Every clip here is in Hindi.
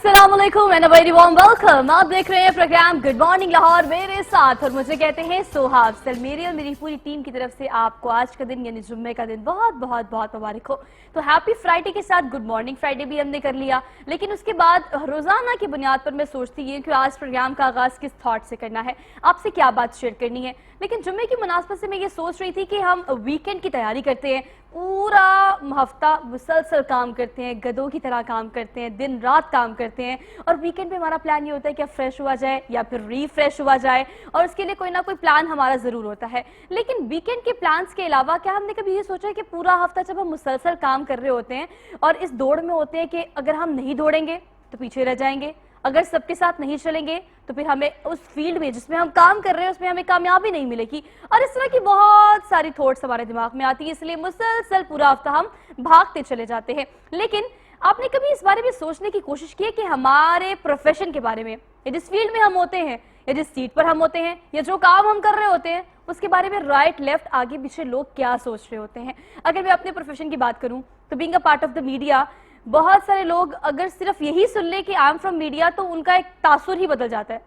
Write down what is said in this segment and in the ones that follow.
अस्सलामुअलैकुम and a very warm welcome. आप देख रहे हैं प्रोग्राम गुड मॉर्निंग लाहौर मेरे साथ और मुझे कहते हैं सोहा अफजल। मेरी और मेरी पूरी टीम की तरफ से आपको आज का दिन यानी जुम्मे का दिन बहुत बहुत बहुत मुबारक हो। तो हैप्पी फ्राइडे के साथ गुड मॉर्निंग फ्राइडे भी हमने कर लिया, लेकिन उसके बाद रोजाना की बुनियाद पर मैं सोचती हूँ कि आज प्रोग्राम का आगाज किस थॉट से करना है, आपसे क्या बात शेयर करनी है। लेकिन जुम्मे की मुनासबत से मैं ये सोच रही थी कि हम वीकेंड की तैयारी करते हैं, पूरा हफ्ता मुसलसल काम करते हैं, गधों की तरह काम करते हैं, दिन रात काम करते हैं और वीकेंड पे हमारा प्लान ये होता है कि फ्रेश हुआ जाए या फिर रीफ्रेश हुआ जाए और उसके लिए कोई ना कोई प्लान हमारा ज़रूर होता है। लेकिन वीकेंड के प्लान्स के अलावा क्या हमने कभी ये सोचा है कि पूरा हफ्ता जब हम मुसलसल काम कर रहे होते हैं और इस दौड़ में होते हैं कि अगर हम नहीं दौड़ेंगे तो पीछे रह जाएंगे, अगर सबके साथ नहीं चलेंगे तो फिर हमें उस फील्ड में जिसमें हम काम कर रहे हैं उसमें हमें कामयाबी नहीं मिलेगी। और इस तरह की बहुत सारी थॉट्स हमारे दिमाग में आती है, इसलिए मुसलसल पूरा हफ्ता हम भागते चले जाते हैं। लेकिन आपने कभी इस बारे में सोचने की कोशिश की है कि हमारे प्रोफेशन के बारे में, या जिस फील्ड में हम होते हैं या जिस सीट पर हम होते हैं या जो काम हम कर रहे होते हैं उसके बारे में राइट लेफ्ट आगे पीछे लोग क्या सोच रहे होते हैं। अगर मैं अपने प्रोफेशन की बात करूं तो being a part of the media, बहुत सारे लोग अगर सिर्फ यही सुन ले कि आई एम फ्रॉम मीडिया तो उनका एक तासुर ही बदल जाता है।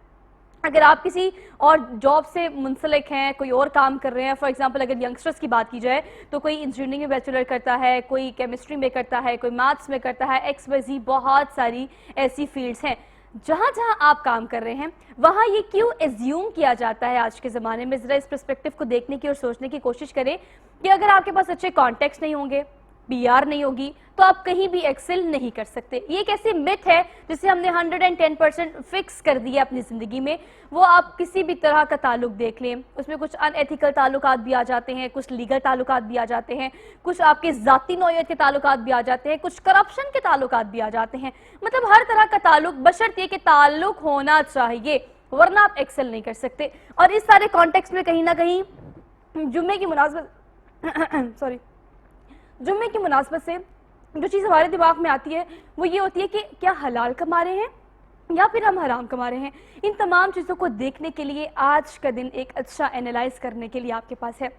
अगर आप किसी और जॉब से मुंसलिक हैं, कोई और काम कर रहे हैं, फॉर एग्जांपल अगर यंगस्टर्स की बात की जाए तो कोई इंजीनियरिंग में बैचलर करता है, कोई केमिस्ट्री में करता है, कोई मैथ्स में करता है, XYZ बहुत सारी ऐसी फील्ड्स हैं। जहां जहां आप काम कर रहे हैं वहां ये क्यों एज्यूम किया जाता है आज के ज़माने में, ज़रा इस पर्सपेक्टिव को देखने की और सोचने की कोशिश करें कि अगर आपके पास अच्छे कॉन्टेक्ट्स नहीं होंगे, PR नहीं होगी तो आप कहीं भी एक्सेल नहीं कर सकते। ये एक ऐसी मिथ है जिसे हमने 110% फिक्स कर दिया अपनी ज़िंदगी में। वो आप किसी भी तरह का ताल्लुक देख लें, उसमें कुछ अनएथिकल ताल्लुकात भी आ जाते हैं, कुछ लीगल ताल्लुकात भी आ जाते हैं, कुछ आपके ज़ाती नौयत के ताल्लुकात भी आ जाते हैं, कुछ करप्शन के ताल्लुकात भी आ जाते हैं। मतलब हर तरह का ताल्लुक, बशर्ते कि ताल्लुक होना चाहिए, वरना आप एक्सेल नहीं कर सकते। और इस सारे कॉन्टेक्स्ट में कहीं ना कहीं जुम्मे की मुनासबत सॉरी जुम्मे की मुनासबत से जो चीज़ हमारे दिमाग में आती है वो ये होती है कि क्या हलाल कमा रहे हैं या फिर हम हराम कमा रहे हैं। इन तमाम चीज़ों को देखने के लिए आज का दिन एक अच्छा एनालाइज करने के लिए आपके पास है।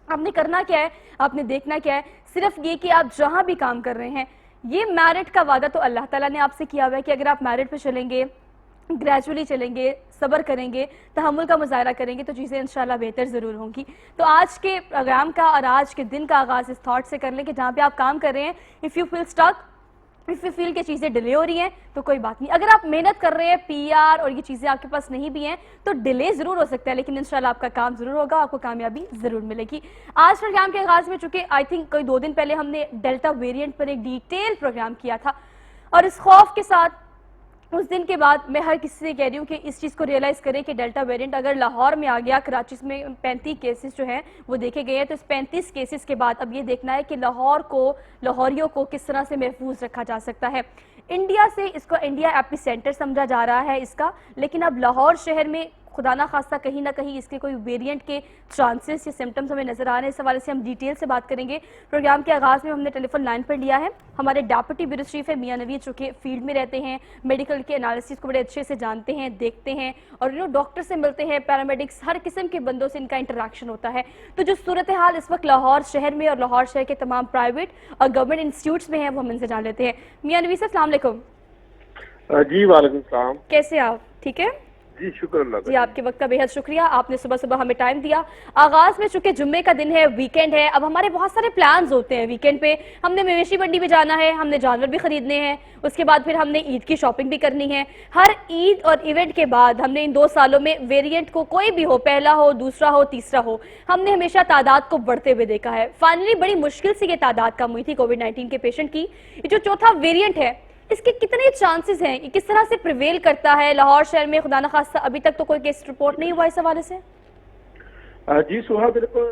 आपने करना क्या है, आपने देखना क्या है, सिर्फ ये कि आप जहाँ भी काम कर रहे हैं, ये मैरिट का वादा तो अल्लाह ताला ने आपसे किया हुआ है कि अगर आप मैरिट पे चलेंगे, ग्रेजुअली चलेंगे, सब्र करेंगे, तहम्मुल का मुजाहरा करेंगे तो चीज़ें इंशाल्लाह बेहतर ज़रूर होंगी। तो आज के प्रोग्राम का और आज के दिन का आगाज़ इस थॉट से कर लें कि जहाँ पे आप काम कर रहे हैं, if you feel stuck, if you feel कि चीज़ें डिले हो रही हैं तो कोई बात नहीं। अगर आप मेहनत कर रहे हैं, PR और ये चीज़ें आपके पास नहीं भी हैं तो डिले ज़रूर हो सकता है, लेकिन इंशाल्लाह आपका काम ज़रूर होगा, आपको कामयाबी ज़रूर मिलेगी। आज प्रोग्राम के आगाज़ में चूँकि आई थिंक कोई 2 दिन पहले हमने डेल्टा वेरिएंट पर एक डिटेल प्रोग्राम किया था और इस खौफ के साथ उस दिन के बाद मैं हर किसी से कह रही हूँ कि इस चीज़ को रियलाइज़ करें कि डेल्टा वेरिएंट अगर लाहौर में आ गया, कराची में 35 केसेस जो हैं वो देखे गए हैं, तो इस 35 केसेस के बाद अब ये देखना है कि लाहौर को, लाहौरियों को किस तरह से महफूज रखा जा सकता है। इंडिया से इसको इंडिया एपिसेंटर समझा जा रहा है इसका, लेकिन अब लाहौर शहर में खुदा ना खास्ता कहीं ना कहीं इसके कोई वेरिएंट के चांसेस या सिम्टम्स हमें नजर आ रहे हैं। इस हवाले से हम डिटेल से बात करेंगे। प्रोग्राम के आगाज़ में हमने टेलीफोन लाइन पर लिया है हमारे डेप्यूटी ब्यूरो चीफ है मियां नवीद, जो कि फील्ड में रहते हैं, मेडिकल के एनालिसिस को बड़े अच्छे से जानते हैं, देखते हैं और डॉक्टर से मिलते हैं, पैरामेडिक्स, हर किस्म के बंदों से इनका इंटरेक्शन होता है। तो जो सूरत हाल इस वक्त लाहौर शहर में और लाहौर शहर के तमाम प्राइवेट और गवर्नमेंट इंस्टीट्यूट्स में है वो हम इनसे जान लेते हैं। मियां नवीद साहब, अस्सलाम वालेकुम। जी वालेकुम सलाम। कैसे आप? ठीक है जी, शुक्र अल्लाह जी, आपके वक्त का बेहद शुक्रिया, आपने सुबह सुबह हमें टाइम दिया। आगाज़ में चूंकि जुम्मे का दिन है, वीकेंड है, अब हमारे बहुत सारे प्लान्स होते हैं वीकेंड पे। हमने मवेशी मंडी भी जाना है, हमने जानवर भी खरीदने हैं, उसके बाद फिर हमने ईद की शॉपिंग भी करनी है। हर ईद और इवेंट के बाद हमने इन 2 सालों में वेरिएंट को, कोई भी हो, पहला हो, दूसरा हो, तीसरा हो, हमने हमेशा तादाद को बढ़ते हुए देखा है। फाइनली बड़ी मुश्किल से ये तादाद कम हुई थी कोविड-19 के पेशेंट की। ये जो चौथा वेरिएंट है इसके कितने चांसेस हैं, ये किस तरह से प्रिवेल करता है लाहौर शहर में? खुदा न खास्ता अभी तक तो कोई केस रिपोर्ट नहीं हुआ इस हवाले से। जी सुहा, बिल्कुल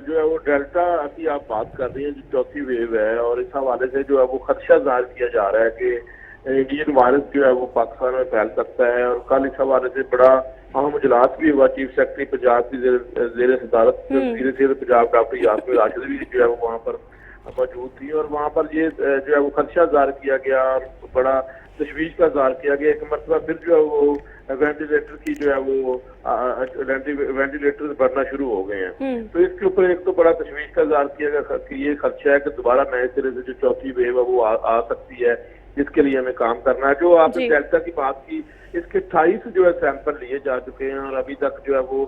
जो है वो डेल्टा अभी आप बात कर रही हैं जो चौथी वेव है, और इस हवाले से जो है वो खदशा जाहिर किया जा रहा है कि इंडियन वायरस जो है वो पाकिस्तान में फैल सकता है। और कल इस हवाले से बड़ा अहम इजलास भी हुआ, चीफ सेक्रेटरी पंजाब की जेर सदारत पंजाब डॉक्टर यासमीन राशिद भी जो है वो वहाँ पर मौजूद थी और वहाँ पर ये जो है वो खदशा जाहिर किया गया और बड़ा तशवीश का इज़हार किया गया। एक मरतबा फिर जो है वो वेंटिलेटर की जो है वो वेंटिलेटर बढ़ना शुरू हो गए हैं। तो इसके ऊपर एक तो बड़ा तशवीश का इज़हार किया गया कि ये खदशा है कि दोबारा नए सिरे से जो चौथी वेव है वो आ सकती है। जिसके लिए हमें काम करना है। जो आपने डेल्टा की बात की, इसके 28 जो है सैंपल लिए जा चुके हैं और अभी तक जो है वो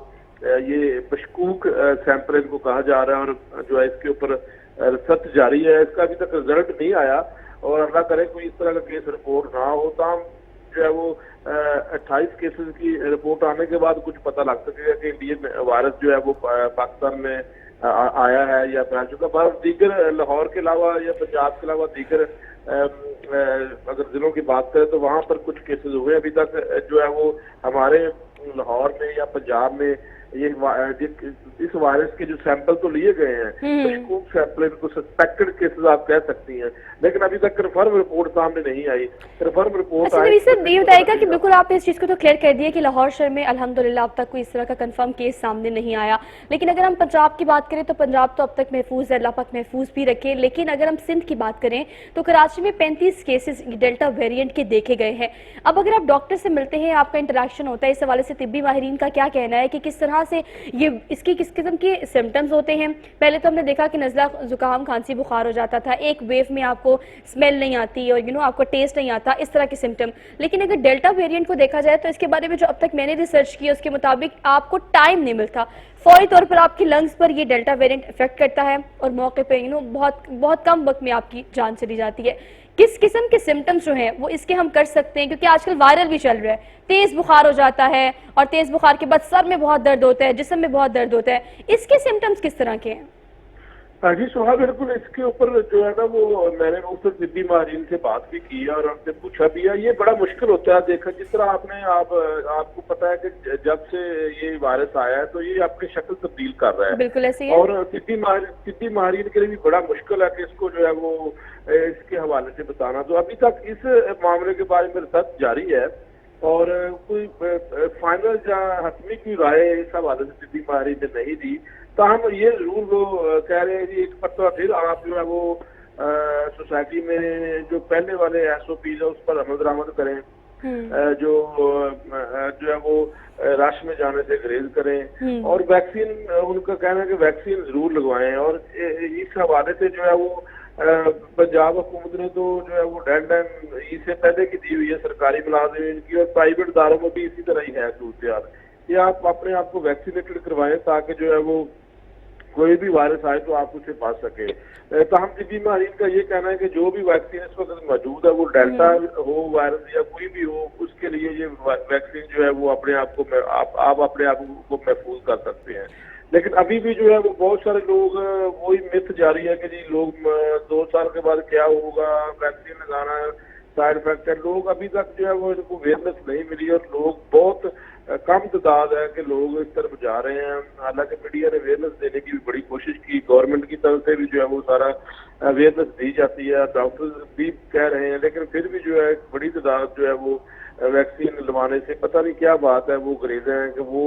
ये मशकूक सैंपल इनको कहा जा रहा है और जो है इसके ऊपर रिसर्च जारी है। इसका अभी तक रिजल्ट नहीं आया और अल्लाह करे कोई इस तरह का केस रिपोर्ट ना हो, तो जो है वो 28 केसेस की रिपोर्ट आने के बाद कुछ पता लग सकेगा कि इंडियन वायरस जो है वो पाकिस्तान में आया है या फैल चुका। पर दीगर लाहौर के अलावा या पंजाब के अलावा दीगर अगर जिलों की बात करें तो वहां पर कुछ केसेस हुए अभी तक जो है वो हमारे लाहौर में या पंजाब में ये इस वायरस के जो सैंपल तो लिए गए हैं, मशकूक सैंपल, इनको सस्पेक्टेड केसेस आप कह सकती हैं, लेकिन अभी तक कन्फर्म रिपोर्ट सामने नहीं आई। कन्फर्म रिपोर्ट अच्छा, ये बताएगा कि बिल्कुल आप इस चीज को तो क्लियर कर दिए कि लाहौर शहर में अल्हम्दुलिल्लाह अब तक कोई इस तरह का कंफर्म केस सामने नहीं आया, लेकिन अगर हम पंजाब की बात करें तो पंजाब तो अब तक महफूज है, अल्लाह पाक महफूज भी रखे। लेकिन अगर हम सिंध की बात करें तो कराची में 35 केसेस डेल्टा वेरिएंट के देखे गए हैं। अब अगर आप डॉक्टर से मिलते हैं, आपका इंटरेक्शन होता है, इस हवाले से तिब्बी माहिरीन का क्या कहना है कि किस तरह से ये इसकी किस किस्म के सिम्टम्स होते हैं? पहले तो हमने देखा कि नज़ला, जुकाम, खांसी, बुखार हो जाता था, एक वेव में आपको स्मेल नहीं आती और आपको टेस्ट नहीं आता, इस तरह के सिम्टम। लेकिन अगर डेल्टा वेरिएंट को देखा जाए तो इसके बारे में जो अब तक मैंने रिसर्च की उसके मुताबिक आपको टाइम नहीं मिलता, फौरी तौर पर आपकी लंग्स पर ये डेल्टा वेरिएंट इफेक्ट करता है और मौके पे बहुत बहुत कम वक्त में आपकी जान चली जाती है। किस किस्म के सिम्टम्स जो हैं वो इसके हम कर सकते हैं, क्योंकि आजकल वायरल भी चल रहा है, तेज बुखार हो जाता है और तेज बुखार के बाद सर में बहुत दर्द होता है, जिस्म में बहुत दर्द होता है, इसके सिम्टम्स किस तरह के हैं? हाँ जी सुहा, बिल्कुल इसके ऊपर जो है ना वो मैंने उससे तिब्बी माहिरीन से बात भी की है और उनसे पूछा भी है। ये बड़ा मुश्किल होता है, देखा जिस तरह आपको पता है कि जब से ये वायरस आया है तो ये अपनी शक्ल तब्दील कर रहा है, बिल्कुल ऐसे ही है। और तिब्बी माहिरीन के लिए भी बड़ा मुश्किल है कि इसको जो है वो इसके हवाले से बताना। तो अभी तक इस मामले के बारे में रिसर्च जारी है और कोई फाइनल या हतमी की राय इस हवाले से तिब्बी माहिरीन ने नहीं दी। तो हम ये जरूर वो कह रहे हैं कि एक मरतबा फिर आप जो है वो सोसाइटी में जो पहले वाले SOP है उस पर अमल दरामद करें, जो है वो रश में जाने से गुरेज करें और वैक्सीन, उनका कहना है कि वैक्सीन जरूर लगवाएं। और इस हवाले से जो है वो पंजाब हुकूमत ने तो जो है वो डेडलाइन इससे पहले की दी हुई है सरकारी मुलाजिमीन की, और प्राइवेट इदारों में भी इसी तरह ही है सूरत ये आप अपने आप को वैक्सीनेटेड करवाएं ताकि जो है वो कोई भी वायरस आए तो आप उसे पा सके। तो हम तिब्बी माहिरीन का ये कहना है कि जो भी वैक्सीन इस वक्त मौजूद है वो डेल्टा हो वायरस या कोई भी हो, उसके लिए ये वैक्सीन जो है वो अपने आप को आप अपने आप को महफूज कर सकते हैं। लेकिन अभी भी जो है वो बहुत सारे लोग वही मिथ जारी है कि जी लोग 2 साल के बाद क्या होगा, वैक्सीन लगाना है, साइड इफेक्ट है। लोग अभी तक जो है वो इनको अवेयरनेस नहीं मिली और लोग बहुत कम तादाद है कि लोग इस तरफ जा रहे हैं। हालांकि मीडिया ने अवेयरनेस देने की भी बड़ी कोशिश की, गवर्नमेंट की तरफ से भी जो है वो सारा अवेयरनेस दी जाती है, डॉक्टर भी कह रहे हैं, लेकिन फिर भी जो है बड़ी तादाद जो है वो वैक्सीन लगवाने से पता नहीं क्या बात है वो गुरेज हैं कि वो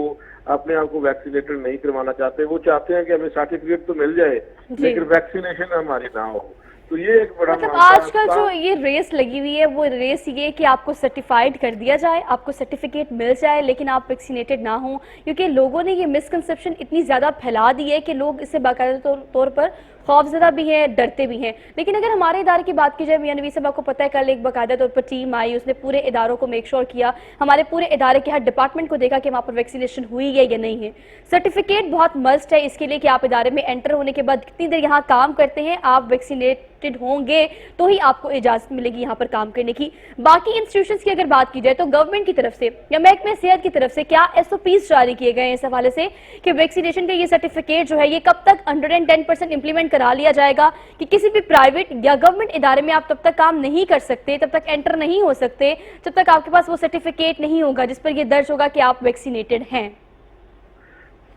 अपने आप को वैक्सीनेटेड नहीं करवाना चाहते। वो चाहते हैं कि हमें सर्टिफिकेट तो मिल जाए लेकिन वैक्सीनेशन हमारी ना हो। तो ये एक बड़ा मतलब आजकल जो ये रेस लगी हुई है वो रेस ये कि आपको सर्टिफाइड कर दिया जाए, आपको सर्टिफिकेट मिल जाए लेकिन आप वैक्सीनेटेड ना हो, क्योंकि लोगों ने ये मिसकंसेप्शन इतनी ज़्यादा फैला दी है कि लोग इससे बाकायदा तौर पर खौफजदा भी हैं, डरते भी हैं। लेकिन अगर हमारे इदारे की बात की जाए, मियां नवीद साहब आपको पता है कल एक बाकायदा तौर पर टीम आई, उसने पूरे इदारों को मेक श्योर किया, हमारे पूरे इदारे के हर डिपार्टमेंट को देखा कि वहाँ पर वैक्सीनेशन हुई है या नहीं है। सर्टिफिकेट बहुत मस्ट है इसके लिए कि आप इदारे में एंटर होने के बाद कितनी देर यहाँ काम करते हैं, आप वैक्सीनेटेड होंगे तो ही आपको इजाज़त मिलेगी यहाँ पर काम करने की। बाकी इंस्टीट्यूशंस की अगर बात की जाए तो गवर्नमेंट की तरफ से या महकमे सेहत की तरफ से क्या SOPs जारी किए गए हैं इस हवाले से कि वैक्सीनेशन का ये सर्टिफिकेट जो है ये कब तक 110% इंप्लीमेंट करा लिया जाएगा कि किसी भी प्राइवेट या गवर्नमेंट इदारे में आप तब तक काम नहीं कर सकते, तब तक एंटर नहीं हो सकते जब तक आपके पास वो सर्टिफिकेट नहीं होगा जिस पर ये दर्ज होगा कि आप वैक्सीनेटेड हैं।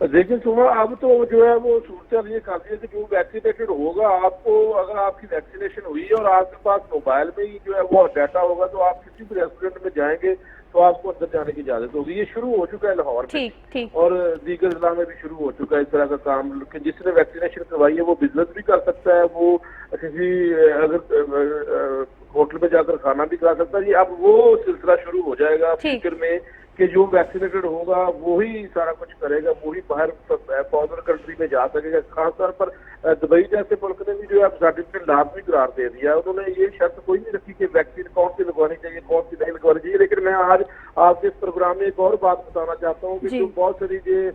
देखिए सुबह अब तो जो है वो सूरत ये काफी है कि जो वैक्सीनेटेड होगा, आपको अगर आपकी वैक्सीनेशन हुई और आपके पास मोबाइल में ही जो है वो डाटा होगा तो आप किसी भी रेस्टोरेंट में जाएंगे तो आपको अंदर जाने की इजाजत होगी। ये शुरू हो चुका है लाहौर में और दीगर जिला में भी शुरू हो चुका है इस तरह का काम। जिसने वैक्सीनेशन करवाई है वो बिजनेस भी कर सकता है, वो किसी अगर होटल में जाकर खाना भी खा सकता है। अब वो सिलसिला शुरू हो जाएगा फ्यूचर में कि जो वैक्सीनेटेड होगा वो ही सारा कुछ करेगा, वो ही बाहर फॉरन कंट्री में जा सकेगा। खासतौर पर दुबई जैसे मुल्क ने भी जो है सर्टिफिकेट लाजमी करार दे दिया है। उन्होंने ये शर्त कोई नहीं रखी कि वैक्सीन कौन सी लगवानी चाहिए, कौन सी नहीं लगवानी चाहिए। लेकिन मैं आज आपके इस प्रोग्राम में एक और बात बताना चाहता हूँ कि जो बहुत सारी जो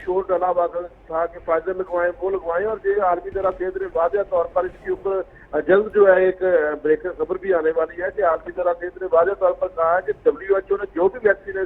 शोर डाला हुआ था कि फाइजर लगवाएं, वो लगवाएं, और जो आर्मी द्वारा केंद्र वाज़ेह तौर पर इसके ऊपर जल्द जो है एक ब्रेकर खबर भी आने वाली है कि आर्मी द्वारा केंद्र वाज़ेह तौर पर कहा है कि WHO ने जो भी वैक्सीन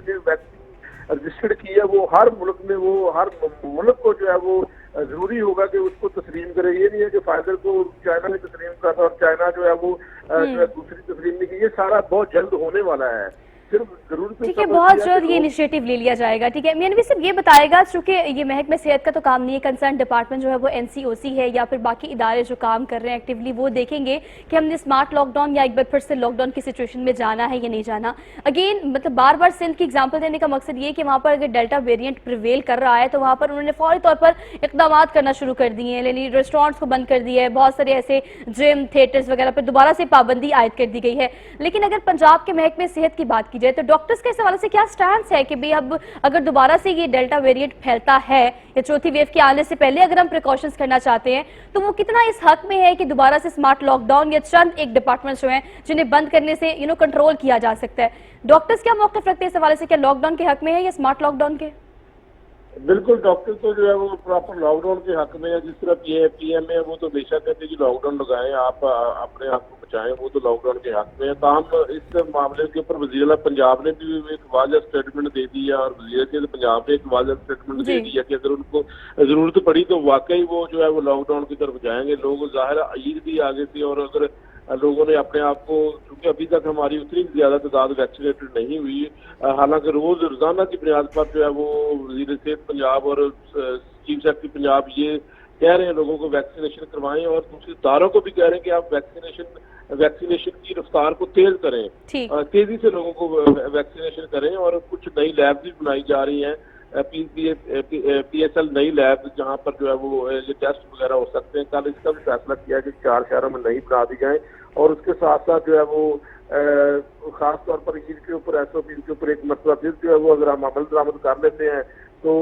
रजिस्टर्ड की है वो हर मुल्क में, वो हर मुल्क को जो है वो जरूरी होगा कि उसको तस्लीम करे। ये नहीं है कि फाइजर को चाइना ने तस्लीम करा था और चाइना जो है वो जो है दूसरी तस्लीम नहीं की। ये सारा बहुत जल्द होने वाला है। ठीक है, बहुत जल्द ये इनिशिएटिव ले लिया जाएगा। ठीक है, मियां नबी साहब ये बताएगा, चूंकि ये महकमे सेहत का तो काम नहीं है, कंसर्न डिपार्टमेंट जो है वो NCOC है या फिर बाकी इदारे जो काम कर रहे हैं एक्टिवली, वो देखेंगे कि हमने स्मार्ट लॉकडाउन या एक बार फिर से लॉकडाउन की सिचुएशन में जाना है या नहीं जाना। अगेन मतलब बार बार सिंध की एग्जाम्पल देने का मकसद ये कि वहाँ पर अगर डेल्टा वेरियंट प्रिवेल कर रहा है तो वहाँ पर उन्होंने फौरी तौर पर इकदाम करना शुरू कर दिए हैं, यानी रेस्टोरेंट्स को बंद कर दिया है, बहुत सारे ऐसे जिम थिएटर्स वगैरह पर दोबारा से पाबंदी आयद कर दी गई है। लेकिन अगर पंजाब के महकमे सेहत की बात की जाए तो डॉक्टर्स के हवाले से क्या स्टैंड है कि भाई अब अगर दोबारा से ये डेल्टा वेरिएंट फैलता है या चौथी वेव के आने से पहले अगर हम प्रिकॉशंस करना चाहते हैं तो वो कितना इस हक में है कि दोबारा से स्मार्ट लॉकडाउन या चंद एक डिपार्टमेंट्स जो हैं जिन्हें बंद करने से कंट्रोल किया जा सकता है? डॉक्टर्स क्या मौक़िफ़ रखते हैं इस हवाले से, क्या लॉकडाउन के हक में है या स्मार्ट लॉकडाउन के? बिल्कुल, डॉक्टर तो जो है वो प्रॉपर लॉकडाउन के हक में है। जिस तरह PM है वो तो हमेशा कहते हैं कि लॉकडाउन लगाएं, आप अपने आप को बचाएं, वो तो लॉकडाउन के हक में है। ताहम इस मामले के ऊपर वज़ीर पंजाब ने भी एक वाज़ेह स्टेटमेंट दे दी है और वज़ीर पंजाब ने एक वाज़ेह स्टेटमेंट दे दी है कि अगर उनको जरूरत पड़ी तो वाकई वो जो है वो लॉकडाउन की तरफ जाएंगे। लोग ज़ाहिर ईद भी आगे थी और अगर लोगों ने अपने आप को, क्योंकि अभी तक हमारी उतनी ज्यादा तादाद वैक्सीनेटेड नहीं हुई, हालांकि रोजाना की बुनियाद पर जो है वो वज़ीर सेहत पंजाब और चीफ सेक्रेटरी पंजाब ये कह रहे हैं लोगों को वैक्सीनेशन करवाएं और दूसरे इदारों को भी कह रहे हैं कि आप वैक्सीनेशन की रफ्तार को तेज करें, तेजी से लोगों को वैक्सीनेशन करें। और कुछ नई लैब भी बनाई जा रही हैं, PSL नई लैब जहाँ पर जो है वो ये टेस्ट वगैरह हो सकते हैं। कल इसका भी फैसला किया कि 4 शहरों में नई बना दी जाए और उसके साथ साथ जो है वो खास तौर पर इनके ऊपर SOP के ऊपर एक मसला फिर जो है वो अगर हम अमल दरामद कर लेते हैं तो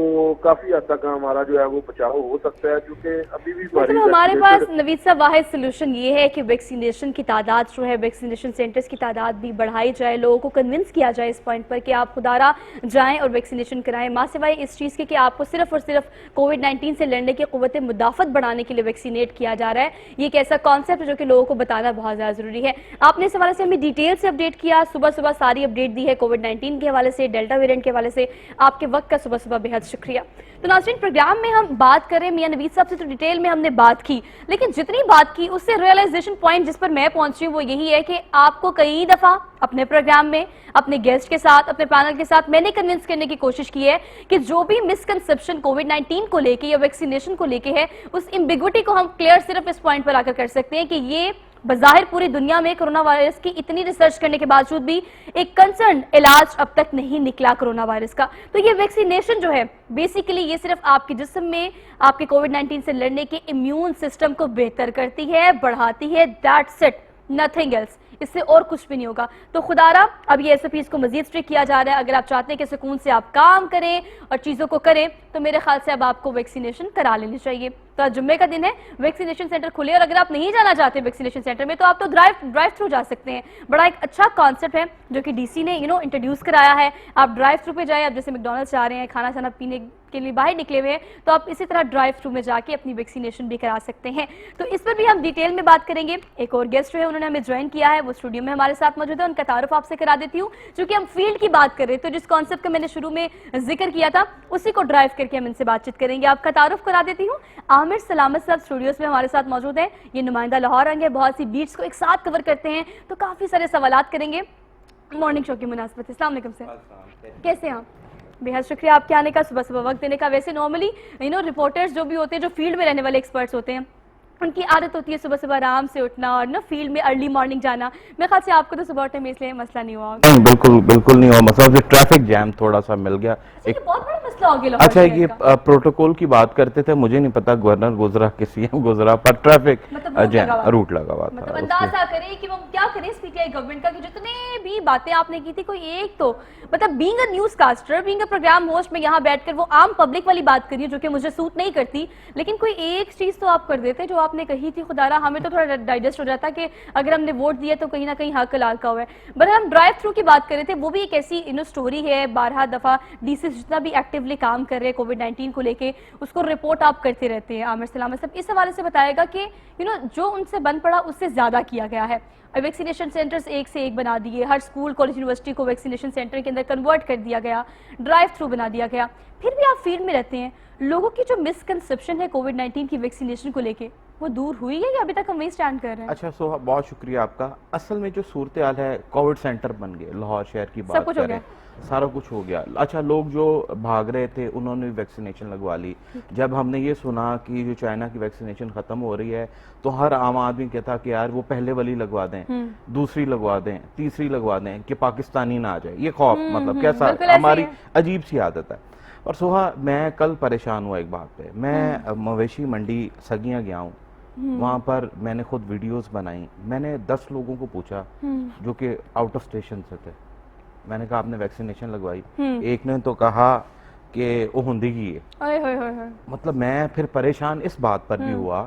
काफी हद तक हमारा जो है वो बचाव हो सकता है, क्योंकि अभी भी मतलब हमारे पास नवीद साहब वाहिद सोल्यूशन ये है कि वैक्सीनेशन की तादाद जो है, वैक्सीनेशन सेंटर्स की तादाद भी बढ़ाई जाए, लोगों को कन्विंस किया जाए इस पॉइंट पर कि आप खुदारा जाएं और वैक्सीनेशन कराएं। माँ सिवाय इस चीज़ के कि आपको सिर्फ और सिर्फ कोविड-19 से लड़ने की क़ुव्वत मुदाफ़त बढ़ाने के लिए वैक्सीनेट किया जा रहा है, ये एक ऐसा कॉन्सेप्ट जो कि लोगों को बताना बहुत ज़्यादा ज़रूरी है। आपने इस हवाले से हमें डिटेल से अपडेट किया, सुबह सुबह सारी अपडेट दी है कोविड-19 के हवाले से, डेल्टा वेरिएंट के हवाले से। आपके वक्त का सुबह सुबह बेहद शुक्रिया। तो नाज़रीन, प्रोग्राम में हम बात करें मियां नवीद साहब से तो डिटेल में हमने बात की, लेकिन जितनी बात की उससे रियलाइजेशन पॉइंट जिस पर मैं पहुंची हूं वो यही है कि आपको कई दफा अपने प्रोग्राम में अपने गेस्ट के साथ, अपने पैनल के साथ मैंने कन्विंस करने की कोशिश की है कि जो भी मिसकंसेप्शन कोविड-19 को लेके या वैक्सीनेशन को लेके है, उस एम्बिग्विटी को हम क्लियर सिर्फ इस पॉइंट पर आकर कर सकते हैं कि ये बज़ाहिर पूरी दुनिया में कोरोना वायरस की इतनी रिसर्च करने के बावजूद भी एक कंसर्न इलाज अब तक नहीं निकला कोरोना वायरस का। तो ये वैक्सीनेशन जो है बेसिकली ये सिर्फ आपके जिस्म में आपके कोविड-19 से लड़ने के इम्यून सिस्टम को बेहतर करती है, बढ़ाती है, दैट्स इट, नथिंग एल्स, इससे और कुछ भी नहीं होगा। तो खुदारा अब ये SOPs को मजीद स्ट्रिक्ट किया जा रहा है। अगर आप चाहते हैं कि सुकून से आप काम करें और चीज़ों को करें तो मेरे ख्याल से अब आपको वैक्सीनेशन करा लेनी चाहिए। तो आज जुम्मे का दिन है, वैक्सीनेशन सेंटर खुले और अगर आप नहीं जाना चाहते वैक्सीनेशन सेंटर में तो आप तो ड्राइव थ्रू जा सकते हैं। बड़ा एक अच्छा कॉन्सेप्ट है जो कि DC ने इंट्रोड्यूस कराया है। आप ड्राइव थ्रू पे जाए, आप जैसे मैकडॉनल्ड्स जा रहे हैं, खाना शाना पीने के लिए बाहर निकले हुए हैं तो आप इसी तरह ड्राइव थ्रू में जाके अपनी वैक्सीनेशन भी करा सकते हैं। तो इस पर भी हम डिटेल में बात करेंगे। एक और गेस्ट जो है उन्होंने हमें ज्वाइन किया है, वो स्टूडियो में हमारे साथ मौजूद है, उनका तारुफ आपसे करा देती हूँ। चूंकि हम फील्ड की बात कर रहे हैं तो जिस कॉन्सेप्ट का मैंने शुरू में जिक्र किया था उसी को ड्राइव करके हम इनसे बातचीत करेंगे। आपका तारुफ करा देती हूँ, आमिर सलामत साहब स्टूडियोज में हमारे साथ मौजूद है। ये नुमाइंदा लाहौर रंग है, बहुत सी बीट्स को एक साथ कवर करते हैं तो काफी सारे सवालात करेंगे मॉर्निंग शो की मुनासबत। अस्सलाम वालेकुम सर, कैसे हैं आप? बेहद शुक्रिया आपके आने का, सुबह सुबह वक्त देने का। वैसे नॉर्मली रिपोर्टर्स जो भी होते हैं, जो फील्ड में रहने वाले एक्सपर्ट्स होते हैं, उनकी आदत होती है सुबह सुबह आराम से उठना और ना फील्ड में अर्ली मॉर्निंग जाना। मेरे ख्याल से आपको तो सुबह उठने में इसलिए मसला नहीं हुआ? बिल्कुल नहीं हुआ मसला, ट्रैफिक जैम थोड़ा सा मिल गया। बहुत बड़ा मसला हो गया लाहौर अच्छा, शहर ये का? प्रोटोकॉल की बात करते थे, मुझे नहीं पता गवर्नर गुजरा कि सीएम गुजरा, पर ट्रैफिक मतलब रूट लगा हुआ था। मतलब अंदाजा करें कि हम क्या करें इस पीटीआई गवर्नमेंट का कि जितने भी बातें आपने की थी कोई एक तो मतलब being a newscaster, being a programme host में यहाँ बैठकर वो आम पब्लिक वाली बात करिए जो कि मुझे सूट नहीं करती, लेकिन कोई एक चीज तो आप कर देते जो आपने कही थी। खुदारा हमें तो थोड़ा डाइजेस्ट हो जाता कि अगर हमने वोट दिया तो कहीं ना कहीं हक लाल का हुआ है। बट हम ड्राइव थ्रू की बात कर रहे थे, वो भी एक ऐसी स्टोरी है, 12 दफा डीसी जितना भी एक्टिवली काम कर रहे हैं कोविड-19 को लेके, उसको रिपोर्ट आप करते रहते हैं। आमिर सलामत साहब इस हवाले से बताएगा कि जो उनसे बन पड़ा उससे ज्यादा किया गया है। वैक्सीनेशन सेंटर्स एक से एक बना दिए, हर स्कूल कॉलेज यूनिवर्सिटी को वैक्सीनेशन सेंटर के अंदर कन्वर्ट कर दिया गया, ड्राइव थ्रू बना दिया गया। फिर भी आप फील्ड में रहते हैं, लोगों की जो मिसकंसेप्शन है कोविड-19 की वैक्सीनेशन को लेके वो दूर हुई है या अभी तक हम वही स्टैंड कर रहे हैं? अच्छा सोहा, बहुत शुक्रिया आपका। असल में जो सूरत हाल है, कोविड सेंटर बन गए लाहौर शहर की सब बात कुछ हो करें, सारा कुछ हो गया। अच्छा, लोग जो भाग रहे थे उन्होंने भी वैक्सीनेशन लगवा ली। जब हमने ये सुना कि जो चाइना की वैक्सीनेशन खत्म हो रही है तो हर आम आदमी कहता कि यार वो पहले वाली लगवा दें, दूसरी लगवा दें, तीसरी लगवा दें कि पाकिस्तानी ना आ जाए। ये खौफ मतलब कैसा बिल्कुल ऐसे ही हमारी है। अजीब सी आदत है। और सोहा, मैं कल परेशान हुआ एक बात पे। मैं मवेशी मंडी सगियां गया हूँ, वहां पर मैंने खुद वीडियोस बनाई। मैंने 10 लोगों को पूछा जो कि आउट ऑफ स्टेशन से थे। मैंने कहा आपने वैक्सीनेशन लगवाई? एक ने तो कहा कि वो हुंदी की है। ओए होए होए होए। मतलब मैं फिर परेशान इस बात पर भी हुआ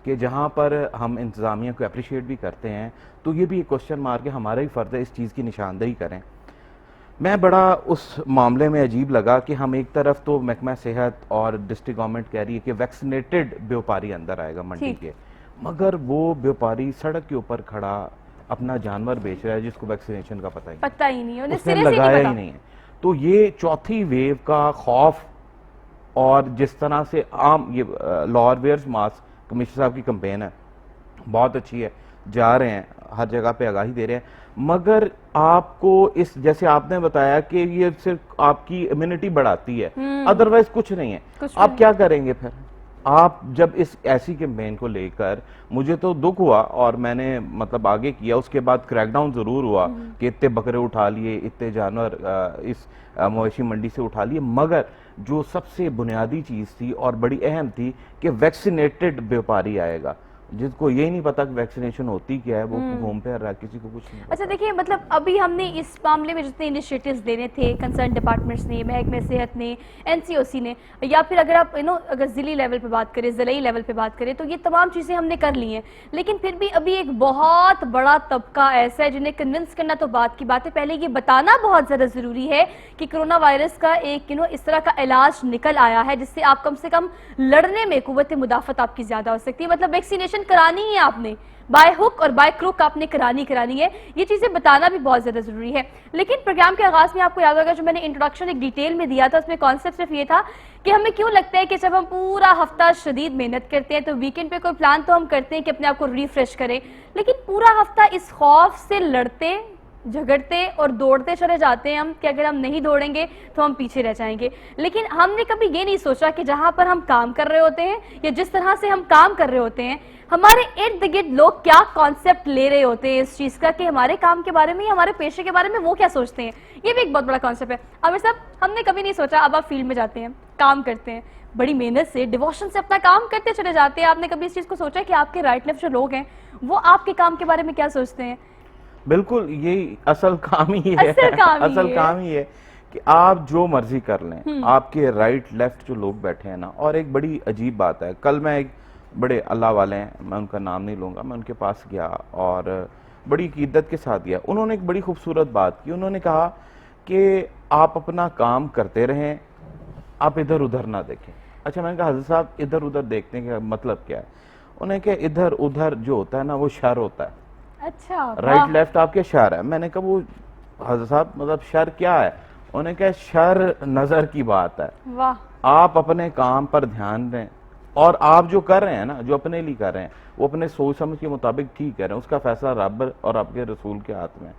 कि जहां पर हम इंतजामिया को अप्रिशिएट भी करते हैं तो ये भी एक क्वेश्चन मार के हमारा ही फर्ज है इस चीज़ की निशानदेही करें। मैं बड़ा उस मामले में अजीब लगा कि हम एक तरफ तो महकमा सेहत और डिस्ट्रिक्ट गवर्नमेंट कह रही है कि वैक्सीनेटेड व्यापारी अंदर आएगा मंडी के, मगर वो व्यापारी सड़क के ऊपर खड़ा अपना जानवर बेच रहा है जिसको वैक्सीनेशन का पता ही नहीं है, उन्हें उसने सिरे से नहीं लगाया पता। ही नहीं है। तो ये चौथी वेव का खौफ, और जिस तरह से आम ये लाहौर वेयर्स मास्क कमिश्नर साहब की कंपेन है बहुत अच्छी है, जा रहे हैं हर जगह पे आगाही दे रहे हैं, मगर आपको इस जैसे आपने बताया कि ये सिर्फ आपकी इम्यूनिटी बढ़ाती है, अदरवाइज कुछ नहीं है। आप क्या करेंगे फिर? आप जब इस ऐसी कैंपेन को लेकर, मुझे तो दुख हुआ और मैंने मतलब आगे किया, उसके बाद क्रैकडाउन जरूर हुआ कि इतने बकरे उठा लिए, इतने जानवर इस मवेशी मंडी से उठा लिए, मगर जो सबसे बुनियादी चीज थी और बड़ी अहम थी कि वैक्सीनेटेड व्यापारी आएगा, जिसको यही नहीं पता कि वैक्सीनेशन होती क्या है, वो घूम फिर रहा है, किसी को कुछ नहीं पता। अच्छा देखिए, मतलब अभी हमने इस मामले में जितने इनिशिएटिव्स लेने थे कंसर्न डिपार्टमेंट्स ने, महकमे सेहत ने, एनसीओसी ने, या फिर अगर आप अगर जिली लेवल पे बात करें, जिलाई लेवल पे बात करें, तो ये तमाम चीज़ें हमने कर ली हैं। लेकिन फिर भी अभी एक बहुत बड़ा तबका ऐसा है जिन्हें कन्विंस करना तो बात की बात है, पहले ये बताना बहुत ज़्यादा ज़रूरी है कि कोरोना वायरस का एक इस तरह का इलाज निकल आया है जिससे आप कम से कम लड़ने में कुव्वत मुदाफ़त आपकी ज़्यादा हो सकती है। मतलब वैक्सीनेशन करानी है आपने, बाय हुक और बाय क्रुक आपने करानी है, ये चीजें बताना भी बहुत ज्यादा जरूरी है। लेकिन प्रोग्राम के आगाज में आपको याद होगा जो मैंने इंट्रोडक्शन एक डिटेल में दिया था, उसमें कॉन्सेप्ट सिर्फ ये था कि हमें क्यों लगता है कि जब हम पूरा हफ्ता शदीद मेहनत करते हैं तो वीकेंड पे कोई प्लान तो हम करते हैं कि अपने आप को रिफ्रेश करें, लेकिन पूरा हफ्ता इस खौफ से लड़ते, झगड़ते और दौड़ते चले जाते हैं हम कि अगर हम नहीं दौड़ेंगे तो हम पीछे रह जाएंगे। लेकिन हमने कभी ये नहीं सोचा कि जहां पर हम काम कर रहे होते हैं या जिस तरह से हम काम कर रहे होते हैं, हमारे इर्द गिर्द लोग क्या कॉन्सेप्ट ले रहे होते हैं इस चीज का कि हमारे काम के बारे में या हमारे पेशे के बारे में वो क्या सोचते हैं। ये भी एक बहुत बड़ा कॉन्सेप्ट है। आमिर साहब, हमने कभी नहीं सोचा, अब आप फील्ड में जाते हैं, काम करते हैं, बड़ी मेहनत से, डिवोशन से अपना काम करते चले जाते हैं, आपने कभी इस चीज को सोचा कि आपके राइट लेफ्ट जो लोग हैं वो आपके काम के बारे में क्या सोचते हैं? बिल्कुल, यही असल काम ही है, असल काम ही है कि आप जो मर्जी कर लें, आपके राइट लेफ्ट जो लोग बैठे हैं ना। और एक बड़ी अजीब बात है, कल मैं एक बड़े अल्लाह वाले हैं, मैं उनका नाम नहीं लूँगा, मैं उनके पास गया और बड़ी क़ीदत के साथ गया। उन्होंने एक बड़ी खूबसूरत बात की, उन्होंने कहा कि आप अपना काम करते रहें, आप इधर उधर ना देखें। अच्छा, मैंने कहा हज़रत साहब इधर उधर देखने का मतलब क्या है? उन्हें कहा इधर उधर जो होता है ना वो शर होता है। अच्छा, राइट लेफ्ट आपके शर है। मैंने कहा वो हज़रत साहब मतलब शर क्या है? उन्हें कहा शर नजर की बात है। वाह। आप अपने काम पर ध्यान दें और आप जो कर रहे हैं ना, जो अपने लिए कर रहे हैं, वो अपने सोच समझ के मुताबिक ठीक कर रहे हैं, उसका फैसला रब और आपके रसूल के हाथ में।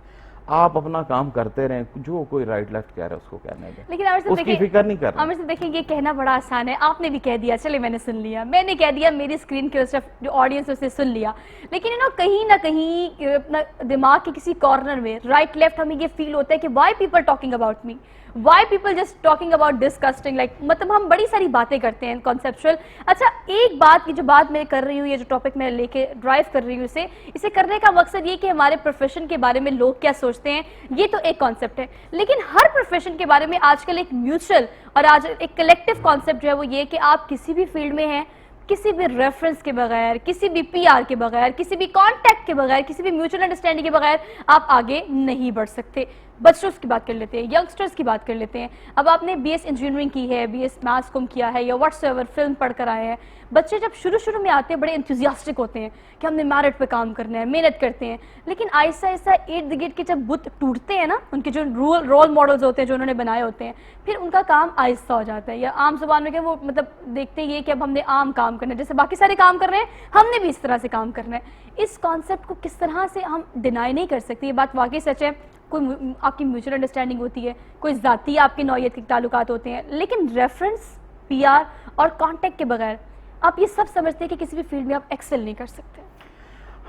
आप अपना काम करते रहें, जो कोई राइट लेफ्ट कह रहा है उसको कहने दें, लेकिन आमिर साहब उसकी फिक्र नहीं करना। आमिर साहब देखिए, ये कहना बड़ा आसान है, आपने भी कह दिया, चले मैंने सुन लिया, मैंने कह दिया, मेरी स्क्रीन के उस जो ऑडियंस उसे सुन लिया, लेकिन कहीं ना कहीं अपना दिमाग के किसी कॉर्नर में राइट लेफ्ट हमें ये फील होता है कि why people talking about me, why people just talking about disgusting, like मतलब हम बड़ी सारी बातें करते हैं कॉन्सेप्चुअल। अच्छा, एक बात की जो बात मैं कर रही हूँ, ये जो टॉपिक मैं लेके ड्राइव कर रही हूँ, इसे करने का मकसद ये कि हमारे प्रोफेशन के बारे में लोग क्या सोचते हैं, ये तो एक कॉन्सेप्ट है, लेकिन हर प्रोफेशन के बारे में आजकल एक म्यूचुअल और आज एक कलेक्टिव कॉन्सेप्ट जो है वो ये कि आप किसी भी फील्ड में हैं, किसी भी रेफरेंस के बगैर, किसी भी पीआर के बगैर, किसी भी कांटेक्ट के बगैर, किसी भी म्यूचुअल अंडरस्टैंडिंग के बगैर आप आगे नहीं बढ़ सकते। बच्चों की बात कर लेते हैं, यंगस्टर्स की बात कर लेते हैं। अब आपने बीएस इंजीनियरिंग की है, बीएस मैथ्स कॉम किया है या व्हाट्सएवर फिल्म पढ़ कर आए हैं, बच्चे जब शुरू में आते हैं बड़े एंथुसियास्टिक होते हैं कि हमने मेरिट पे काम करना है, मेहनत करते हैं, लेकिन आहिस्ता आहिस्ता इर्द गिर्द के जब बुत टूटते हैं ना, उनके जो रोल मॉडल्स होते हैं जो उन्होंने बनाए होते हैं, फिर उनका काम आहिस्ता हो जाता है, या आम जुबान में क्या वो मतलब देखते ही कि अब हमने आम काम करना है, जैसे बाकी सारे काम कर रहे हैं हमने भी इस तरह से काम करना है। इस कॉन्सेप्ट को किस तरह से हम डिनाई नहीं कर सकते, ये बात वाकई सच है। कोई आपकी म्यूचुअल अंडरस्टैंडिंग होती है, कोई ज़ाती आपकी नौयत के ताल्लुकात होते हैं, लेकिन रेफरेंस, पीआर और कांटेक्ट के बगैर आप ये सब समझते हैं कि किसी भी फील्ड में आप एक्सेल नहीं कर सकते।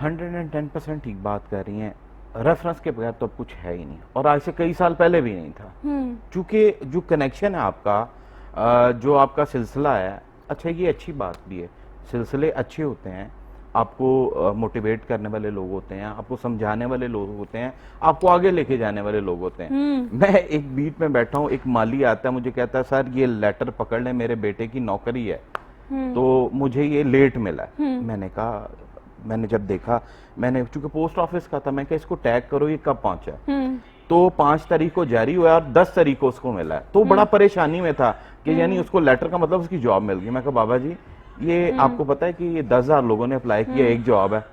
110% ठीक बात कर रही हैं। रेफरेंस के बगैर तो अब कुछ है ही नहीं, और आज से कई साल पहले भी नहीं था, क्योंकि जो कनेक्शन है आपका, जो आपका सिलसिला है, अच्छा ये अच्छी बात भी है, सिलसिले अच्छे होते हैं, आपको मोटिवेट करने वाले लोग होते हैं, आपको समझाने वाले लोग होते हैं, आपको आगे लेके जाने वाले लोग होते हैं। मैं एक बीट में बैठा हूँ, एक माली आता है, मुझे कहता है सर ये लेटर पकड़ ले, मेरे बेटे की नौकरी है, तो मुझे ये लेट मिला। मैंने कहा, मैंने जब देखा, मैंने चूंकि पोस्ट ऑफिस का था, मैं कहा इसको टैग करो ये कब पहुंचा, तो 5 तारीख को जारी हुआ और 10 तारीख को उसको मिला है, तो बड़ा परेशानी में था कि यानी उसको लेटर का मतलब उसकी जॉब मिल गई। मैं कहा बाबा जी ये आपको पता है कि ये 10,000 लोगों ने अप्लाई किया, एक जॉब है।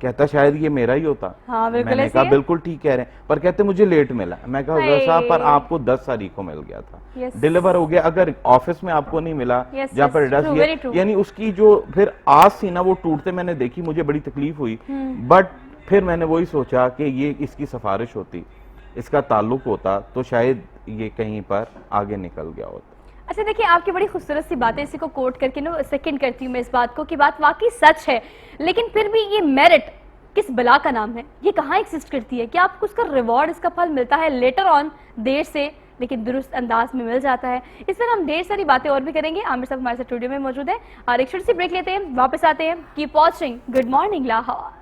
कहता शायद ये मेरा ही होता। हाँ, मैंने कहा बिल्कुल ठीक कह रहे हैं, पर कहते मुझे लेट मिला। मैं कहा साहब पर आपको 10 तारीख को मिल गया था, डिलीवर हो गया, अगर ऑफिस में आपको नहीं मिला जहाँ पर एड्रेस, यानी उसकी जो फिर आस थी ना वो टूटते मैंने देखी, मुझे बड़ी तकलीफ हुई। बट फिर मैंने वही सोचा कि ये इसकी सिफारिश होती, इसका ताल्लुक होता, तो शायद ये कहीं पर आगे निकल गया होता। अच्छा देखिए, आपकी बड़ी खूबसूरत सी बात है, इसी को कोट करके ना सेकंड करती हूँ मैं इस बात को कि बात वाकई सच है, लेकिन फिर भी ये मेरिट किस बला का नाम है, ये कहाँ एग्जिस्ट करती है? क्या आपको उसका रिवॉर्ड, इसका फल मिलता है लेटर ऑन, देर से लेकिन दुरुस्त अंदाज में मिल जाता है? इस पर हम ढेर सारी बातें और भी करेंगे। आमिर साहब हमारे साथ स्टूडियो में मौजूद है और एक छोटी सी ब्रेक लेते हैं, वापस आते हैं। Keep watching good morning Lahore.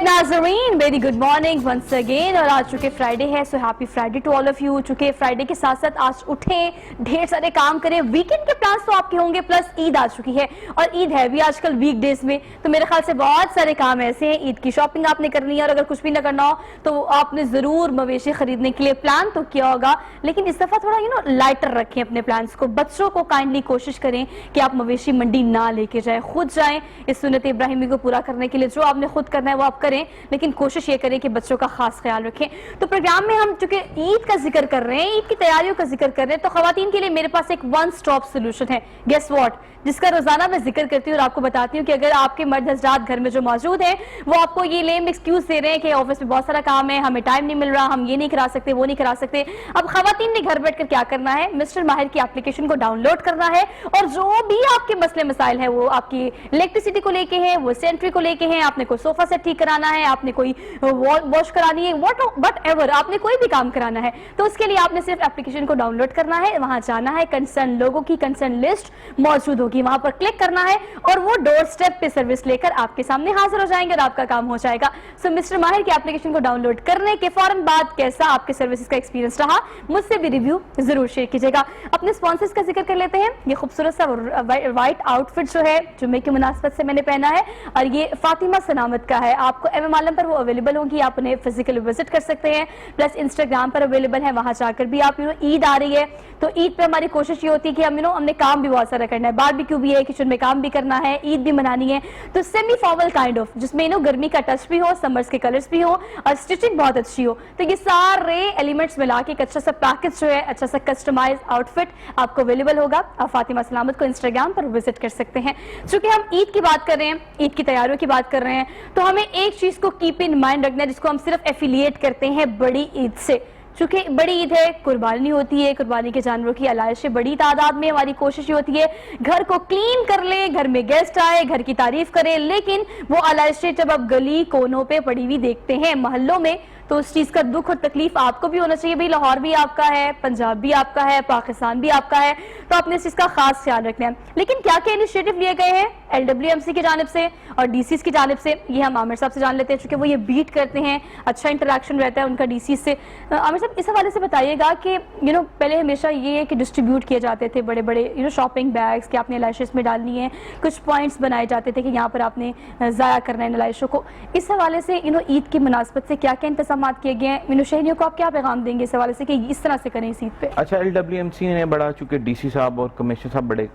नाज़रीन very good morning once again, और आज चूंकि फ्राइडे है, so happy Friday to all of you. चूंकि फ्राइडे के साथ साथ आज उठें, ढेर सारे काम करें, वीकेंड के प्लान्स तो आपके होंगे, प्लस ईद आ चुकी है और ईद है भी आजकल वीकडेज में, तो मेरे ख्याल से बहुत सारे काम ऐसे हैं। ईद की शॉपिंग आपने करनी है और अगर कुछ भी ना करना हो तो आपने जरूर मवेशी खरीदने के लिए प्लान तो किया होगा, लेकिन इस दफा थोड़ा लाइटर रखें अपने प्लान्स को। बच्चों को काइंडली कोशिश करें कि आप मवेशी मंडी ना लेके जाएं, खुद जाएं इस सुन्नत इब्राहिमी को पूरा करने के लिए। जो आपने खुद करना है वो आप करें, लेकिन कोशिश ये करें कि बच्चों का खास ख्याल रखें। तो प्रोग्राम में हम चूंकि ईद का जिक्र कर रहे हैं, ईद की तैयारियों का जिक्र कर रहे हैं, तो खवातीन के लिए मेरे पास एक वन स्टॉप सोल्यूशन है, गेस व्हाट, जिसका रोजाना मैं जिक्र करती हूँ और आपको बताती हूँ कि अगर आपके मर्द हज़रात घर में जो मौजूद हैं वो आपको ये लेम एक्सक्यूज दे रहे हैं कि ऑफिस में बहुत सारा काम है, हमें टाइम नहीं मिल रहा, हम ये नहीं करा सकते, वो नहीं करा सकते। अब खवातीन ने घर बैठकर क्या करना है, मिस्टर माहिर की एप्लीकेशन को डाउनलोड करना है और जो भी आपके मसले मसाइल है, वो आपकी इलेक्ट्रिसिटी को लेके हैं, वो सेंट्री को लेके हैं, आपने कोई सोफा सेट ठीक कराना है, आपने कोई वॉश करानी है, वट एवर आपने कोई भी काम कराना है, तो उसके लिए आपने सिर्फ एप्लीकेशन को डाउनलोड करना है, वहां जाना है, कंसर्न लोगों की कंसर्न लिस्ट मौजूद होगी, वहां पर क्लिक करना है और वो डोर स्टेप पे सर्विस लेकर आपके सामने हाजिर हो जाएंगे और आपका काम हो जाएगा। सो मिस्टर माहिर की एप्लीकेशन को डाउनलोड करने के फौरन बाद कैसा आपके सर्विसेज का एक्सपीरियंस रहा, मुझसे भी रिव्यू जरूर शेयर कीजिएगा। अपने स्पॉन्सर्स का जिक्र कर लेते हैं। ये खूबसूरत सा व्हाइट आउटफिट जो है जुम्मे की मुनासबत से मैंने पहना है और ये फातिमा सनामत का है, आपको एम आलम पर वो अवेलेबल होंगी, आप उन्हें फिजिकली विजिट कर सकते हैं, प्लस इंस्टाग्राम पर अवेलेबल है, वहां जाकर भी आप ईद आ रही है तो ईद पे हमारी कोशिश ये होती है कि हमने काम भी बहुत सारा करना है, बारबेक्यू भी है, किचन में काम भी करना है, ईद भी मनानी है, तो सेमी फॉर्मल काइंड ऑफ जिसमें गर्मी का टच भी हो, समर्स के कलर्स भी हो और स्टिचिंग बहुत अच्छी हो, तो ये सारे एलिमेंट्स मिला के एक अच्छा सा पैकेज जो है, अच्छा सा कस्टमाइज आउटफिट आपको अवेलेबल होगा। आप फातिमा सलामत को इंस्टाग्राम पर विजिट कर सकते हैं। चूंकि हम ईद की बात कर रहे हैं, ईद की तैयारियों की बात कर रहे हैं, तो हमें एक चीज को कीप इन माइंड रखना है जिसको हम सिर्फ एफिलिएट करते हैं बड़ी ईद से, चूंकि बड़ी ईद है, कुर्बानी होती है, कुर्बानी के जानवरों की आलाइशें बड़ी तादाद में, हमारी कोशिश ये होती है घर को क्लीन कर ले, घर में गेस्ट आए, घर की तारीफ करें, लेकिन वो आलाइशें जब आप गली कोनों पे पड़ी हुई देखते हैं, मोहल्लों में, तो उस चीज का दुख और तकलीफ आपको भी होना चाहिए। भाई लाहौर भी आपका है, पंजाब भी आपका है, पाकिस्तान भी आपका है, तो आपने इस चीज का खास ख्याल रखना है। लेकिन क्या क्या इनिशिएटिव लिए गए हैं LWMC की जानिब से और DCs की जानिब से, ये हम आमिर साहब से जान लेते हैं, चूंकि वो ये बीट करते हैं, अच्छा इंटरेक्शन रहता है उनका DCs से। आमिर साहब, इस हवाले से बताइएगा कि पहले हमेशा ये है कि डिस्ट्रीब्यूट किए जाते थे बड़े बड़े शॉपिंग बैग्स कि आपने एलाइशेस में डालनी है, कुछ पॉइंट्स बनाए जाते थे कि यहाँ पर आपने ज़ाया करना है एलाइशों को। इस हवाले से ईद की मुनासबत से क्या क्या इंतजाम किए गए हैं, शहरियों को आप क्या पैगाम देंगे इस हवाले से कि इस तरह से करें इस ईद पे? अच्छा, LWMC ने बड़ा, चूंकि DC साहब और कमिश्नर साहब बड़े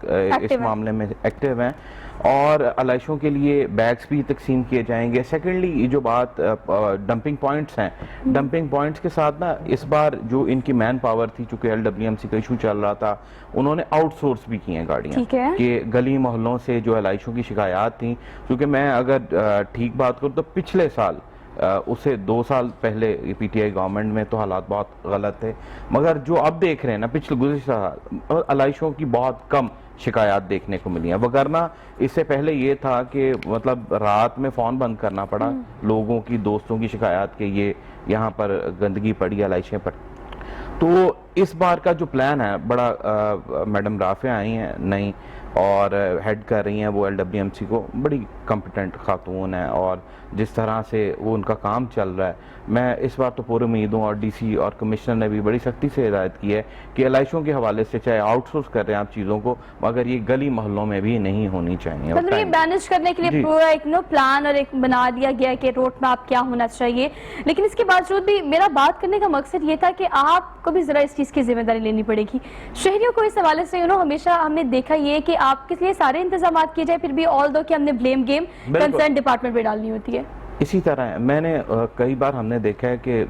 इस मामले में एक्टिव हैं और अलाइशों के लिए बैग्स भी तकसीम किए जाएंगे। सेकेंडली, ये जो बात डंपिंग पॉइंट्स हैं, डंपिंग पॉइंट्स के साथ ना इस बार जो इनकी मैन पावर थी, चूंकि LWMC का इशू चल रहा था, उन्होंने आउटसोर्स भी किए हैं गाड़ियाँ कि गली मोहल्लों से जो अलाइशों की शिकायत थी, क्योंकि मैं अगर ठीक बात करूँ तो पिछले साल उससे 2 साल पहले PTI गवर्नमेंट में तो हालात बहुत गलत थे, मगर जो अब देख रहे हैं ना, पिछले गुज़िश्ता साल अलाइशों की बहुत कम शिकायत देखने को मिली है। वगरना इससे पहले ये था कि मतलब रात में फ़ोन बंद करना पड़ा लोगों की, दोस्तों की शिकायत के ये यहाँ पर गंदगी पड़ी अलाइशें पर। तो इस बार का जो प्लान है बड़ा, मैडम राफिया आई हैं नई और हेड कर रही हैं वो LWMC को, बड़ी कॉम्पिटेंट खातून है और जिस तरह से वो उनका काम चल रहा है, मैं इस बार तो पूरी उम्मीद हूँ। और DC और कमिश्नर ने भी बड़ी सख्ती से हिदायत की है कि एलाइशों के हवाले से चाहे आउटसोर्स कर रहे हैं आप चीज़ों को, मगर ये गली मोहल्लों में भी नहीं होनी चाहिए। मतलब ये मैनेज करने के लिए पूरा एक प्लान और एक बना दिया गया कि रोड मैप क्या होना चाहिए। लेकिन इसके बावजूद भी मेरा बात करने का मकसद ये था कि आपको भी जरा इस चीज़ की जिम्मेदारी लेनी पड़ेगी। शहरियों को इस हवाले से हमेशा हमने देखा ये कि आपके लिए सारे इंतजाम किए जाए, फिर भी ऑल दो कि हमने ब्लेम गेम कंसर्न डिपार्टमेंट पे डालनी होती है। इसी तरह है, मैंने कई बार हमने देखा है कि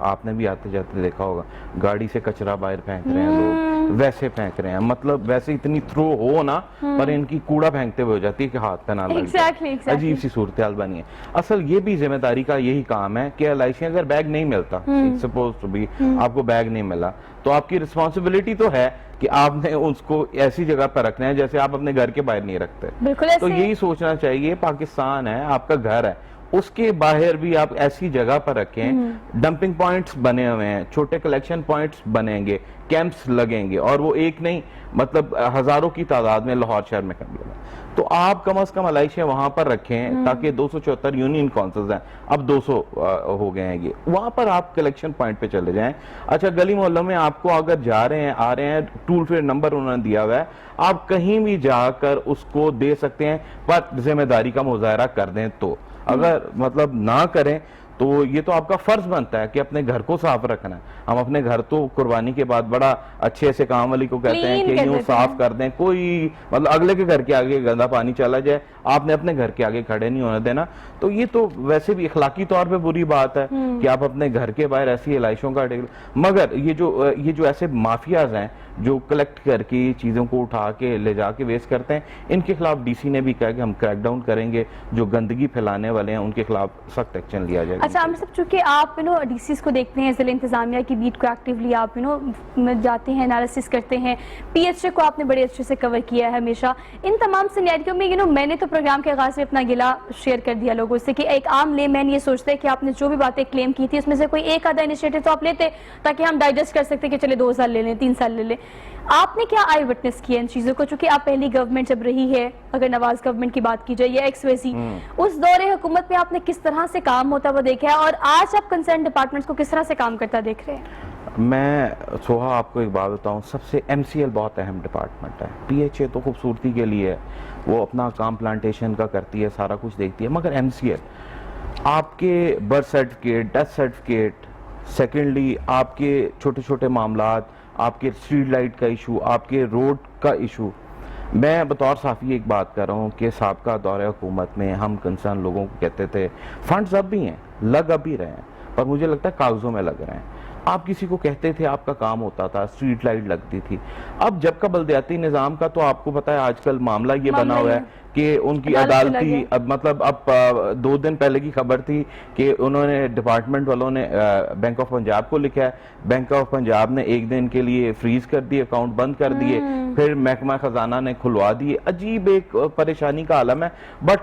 आपने भी आते जाते देखा होगा, गाड़ी से कचरा बाहर फेंक रहे हैं लोग, वैसे फेंक रहे हैं, मतलब वैसे इतनी थ्रो हो ना, पर इनकी कूड़ा फेंकते हुए हो जाती है कि हाथ पे ना लग जाए। अजीब सी सूरत हाल बनी है। असल ये भी जिम्मेदारी का यही काम है कि एलआईसी अगर बैग नहीं मिलता, सपोज टू बी आपको बैग नहीं मिला, तो आपकी रिस्पॉन्सिबिलिटी तो है कि आपने उसको ऐसी जगह पर रखना है जैसे आप अपने घर के बाहर नहीं रखते। तो यही सोचना चाहिए, पाकिस्तान है, आपका घर है, उसके बाहर भी आप ऐसी जगह पर रखें। डंपिंग पॉइंट्स बने हुए हैं, छोटे कलेक्शन पॉइंट्स बनेंगे, कैंप्स लगेंगे, और वो एक नहीं मतलब हजारों की तादाद में लाहौर शहर में कर लिया। तो आप कम से कम एलाइशें वहां पर रखें ताकि 274 यूनियन काउंसिल्स हैं, अब 200 हो गए हैं, ये वहां पर आप कलेक्शन पॉइंट पे चले जाएं। अच्छा, गली मोहल्लों में आपको अगर जा रहे हैं, आ रहे हैं, टूल फ्री नंबर उन्होंने दिया हुआ है, आप कहीं भी जाकर उसको दे सकते हैं, पर जिम्मेदारी का मुजाहरा कर दें। तो अगर मतलब ना करें तो ये तो आपका फर्ज बनता है कि अपने घर को साफ रखना है। हम अपने घर तो कुर्बानी के बाद बड़ा अच्छे से काम वाली को कहते हैं कि यूं साफ कर दें, कोई मतलब अगले के घर के आगे गंदा पानी चला जाए, आपने अपने घर के आगे खड़े नहीं होने देना। तो ये तो वैसे भी अखलाकी तौर पे बुरी बात है कि आप अपने घर के बाहर ऐसी एलाइशों का, मगर ये जो ऐसे माफियाज हैं जो कलेक्ट करके चीजों को उठा के ले जाके वेस्ट करते हैं, इनके खिलाफ डीसी ने भी कहा कि हम क्रैकडाउन करेंगे, जो गंदगी फैलाने वाले हैं उनके खिलाफ सख्त एक्शन लिया जाएगा। अच्छा आमिर साहब, चूंकि आप डीसीज को देखते हैं, जिला इंतजामिया की बीट को एक्टिवली आप जाते हैं, एनालिसिस करते हैं, पीएचए को आपने बड़े अच्छे से कवर किया है हमेशा। इन तमाम सिनेरियो में मैंने तो प्रोग्राम के आगाज में अपना गिला शेयर कर दिया लोगों से कि एक आम लेमैन ये सोचता है कि आपने जो भी बातें क्लेम की थी उसमें से कोई एक आधा इनिशिएटिव तो आप लेते ताकि हम डाइजेस्ट कर सकते कि चले 2 साल ले लें, 3 साल ले लें। आपने क्या आई विटनेस किया इन चीजों को, चूंकि आप पहली गवर्नमेंट जब रही है, अगर नवाज गवर्नमेंट की बात की जाए या XYZ, उस दौरे हुकूमत में आपने किस तरह से काम होता हुआ देखा है और आज आप कंसर्न डिपार्टमेंट्स को किस तरह से काम करता देख रहे हैं? मैं सोहा आपको एक बात बताऊं, सबसे MCL बहुत अहम डिपार्टमेंट है। PHA तो खूबसूरती के लिए है, वो अपना काम प्लांटेशन का करती है, सारा कुछ देखती है, मगर MCL आपके birth certificate, death certificate, secondly आपके छोटे छोटे मामलात, आपके स्ट्रीट लाइट का इशू, आपके रोड का इशू। मैं बतौर साफ़ी एक बात कर रहा हूँ कि साबका दौरे हुकूमत में हम कंसर्न लोगों को कहते थे फंड्स अब भी हैं, लग अब भी रहे हैं, पर मुझे लगता है कागजों में लग रहे हैं। आप किसी को कहते थे, आपका काम होता था, स्ट्रीट लाइट लगती थी। अब जब का बल्दियाती निज़ाम का, तो आपको पता है आजकल मामला ये बना हुआ है कि उनकी अदालती, अब मतलब अब 2 दिन पहले की खबर थी कि उन्होंने, डिपार्टमेंट वालों ने बैंक ऑफ पंजाब को लिखा है, बैंक ऑफ पंजाब ने 1 दिन के लिए फ्रीज कर दिए, अकाउंट बंद कर दिए, फिर महकमा खजाना ने खुलवा दिए। अजीब एक परेशानी का आलम है। बट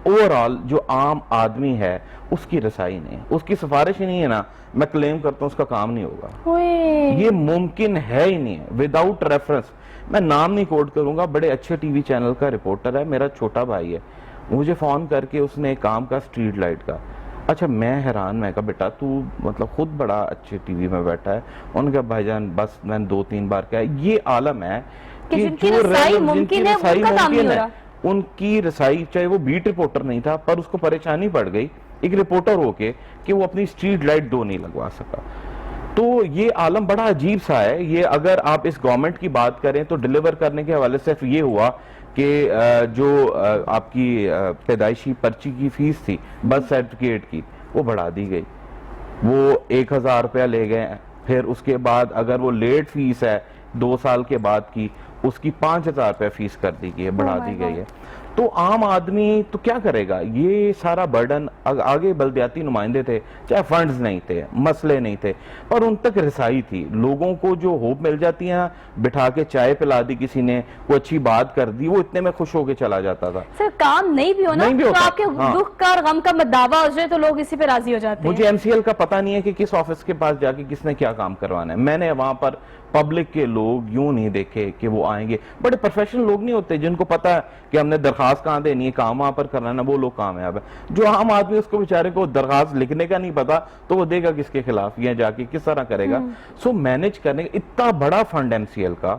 ओवरऑल जो आम आदमी है उसकी रसाई नहीं है, उसकी सिफारिश ही नहीं है ना, मैं क्लेम करता हूँ उसका काम नहीं होगा। ये मुमकिन है ही नहीं है विदाउट रेफरेंस। मैं नाम नहीं कोट करूंगा, बड़े अच्छे टीवी चैनल का रिपोर्टर है, मेरा छोटा भाई है, मुझे फोन करके उसने काम का स्ट्रीट लाइट का। अच्छा, मैं हैरान, मैं कहा बेटा तू मतलब खुद बड़ा अच्छे टीवी में बैठा है। उनका भाईजान बस मैंने 2-3 बार कहा, ये आलम है कि जिनकी जो रसाई मुमकिन है, उनका काम नहीं हो रहा। उनकी रसाई, चाहे वो बीट रिपोर्टर नहीं था, पर उसको परेशानी पड़ गई एक रिपोर्टर होके कि वो अपनी स्ट्रीट लाइट 2 नहीं लगवा सका। तो ये आलम बड़ा अजीब सा है। ये अगर आप इस गवर्नमेंट की बात करें तो डिलीवर करने के हवाले से ये हुआ कि जो आपकी पैदाइशी पर्ची की फीस थी बर्थ सर्टिफिकेट की, वो बढ़ा दी गई, वो 1000 रुपया ले गए। फिर उसके बाद अगर वो लेट फीस है 2 साल के बाद की, उसकी 5000 रुपया फीस कर दी गई है, बढ़ा दी गई है। तो आम आदमी तो क्या करेगा? ये सारा बर्डन आगे बल्दियाती नुमाइंदे थे, चाहे फंड्स नहीं थे, मसले नहीं थे, पर उन तक रसाई थी। लोगों को जो होप मिल जाती है, बिठा के चाय पिला दी किसी ने, वो अच्छी बात कर दी, वो इतने में खुश होके चला जाता था। सर काम नहीं भी होना, तो आपके दुख का और गम का दावा हो जाए तो लोग इसी पे राजी हो जाते हैं। मुझे MCL का पता नहीं है कि किस ऑफिस के पास जाके किसने क्या काम करवाना है। मैंने वहां पर पब्लिक के लोग यूं नहीं देखे कि वो आएंगे, बड़े प्रोफेशनल लोग नहीं होते जिनको पता है कि हमने दरखास्त कहाँ देनी है, काम वहां पर करना है, वो लोग कामयाब है। जो आम आदमी उसको बेचारे को दरखास्त लिखने का नहीं पता, तो वो देगा किसके खिलाफ, या जाके किस तरह करेगा। सो मैनेज करने का इतना बड़ा फंड MCL का,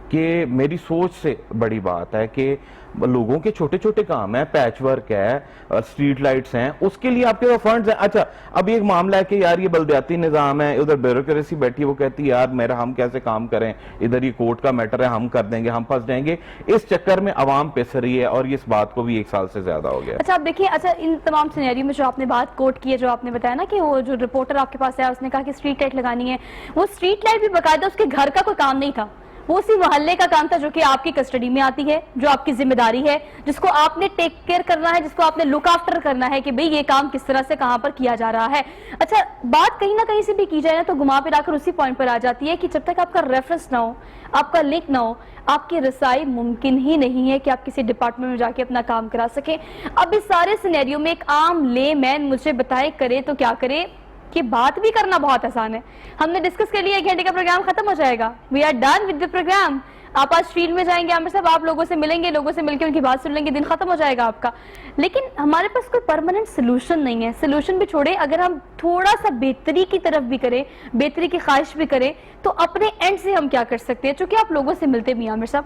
कि मेरी सोच से बड़ी बात है कि लोगों के छोटे छोटे काम है, पैच वर्क है, स्ट्रीट लाइट्स हैं, उसके लिए आपके पास फंड्स हैं। अच्छा, अब एक मामला है कि यार ये बल्दियाती निज़ाम है, उधर ब्यूरोक्रेसी बैठी है, वो कहती है यार मेरा हम कैसे काम करें, इधर ये कोर्ट का मैटर है, हम कर देंगे, हम फंस जाएंगे। इस चक्कर में आवाम पिस रही है, और इस बात को भी 1 साल से ज्यादा हो गया। अच्छा, आप देखिए, अच्छा इन तमाम सिनेरियो में जो आपने बात कोट की है, जो आपने बताया ना कि वो जो रिपोर्टर आपके पास आया उसने कहा कि स्ट्रीट लाइट लगानी है, वो स्ट्रीट लाइट भी बाकायदा उसके घर का कोई काम नहीं था, वो उसी मोहल्ले का काम था जो कि आपकी कस्टडी में आती है, जो आपकी जिम्मेदारी है, जिसको आपने टेक केयर करना है, जिसको आपने लुक आफ्टर करना है कि भाई ये काम किस तरह से कहां पर किया जा रहा है। अच्छा, बात कहीं ना कहीं से भी की जाए ना तो घुमा फिराकर उसी पॉइंट पर आ जाती है कि जब तक आपका रेफरेंस ना हो, आपका लिंक ना हो, आपकी रसाई मुमकिन ही नहीं है कि आप किसी डिपार्टमेंट में जाके अपना काम करा सके। अब इस सारे सिनेरियो में एक आम लेमैन मुझे बताए करे तो क्या करे, कि बात भी करना बहुत आसान है। हमने डिस्कस कर लिया, 1 घंटे का प्रोग्राम खत्म हो जाएगा, we are done with the programme. आप आज फील्ड में जाएंगे आमिर साहब, आप लोगों से मिलेंगे, लोगों से मिलकर उनकी बात सुन लेंगे, दिन खत्म हो जाएगा आपका। लेकिन हमारे पास कोई परमानेंट सोल्यूशन नहीं है। सोल्यूशन भी छोड़े, अगर हम थोड़ा सा बेहतरी की तरफ भी करें, बेहतरी की ख्वाहिश भी करें, तो अपने एंड से हम क्या कर सकते हैं? चूंकि आप लोगों से मिलते भी आमिर साहब,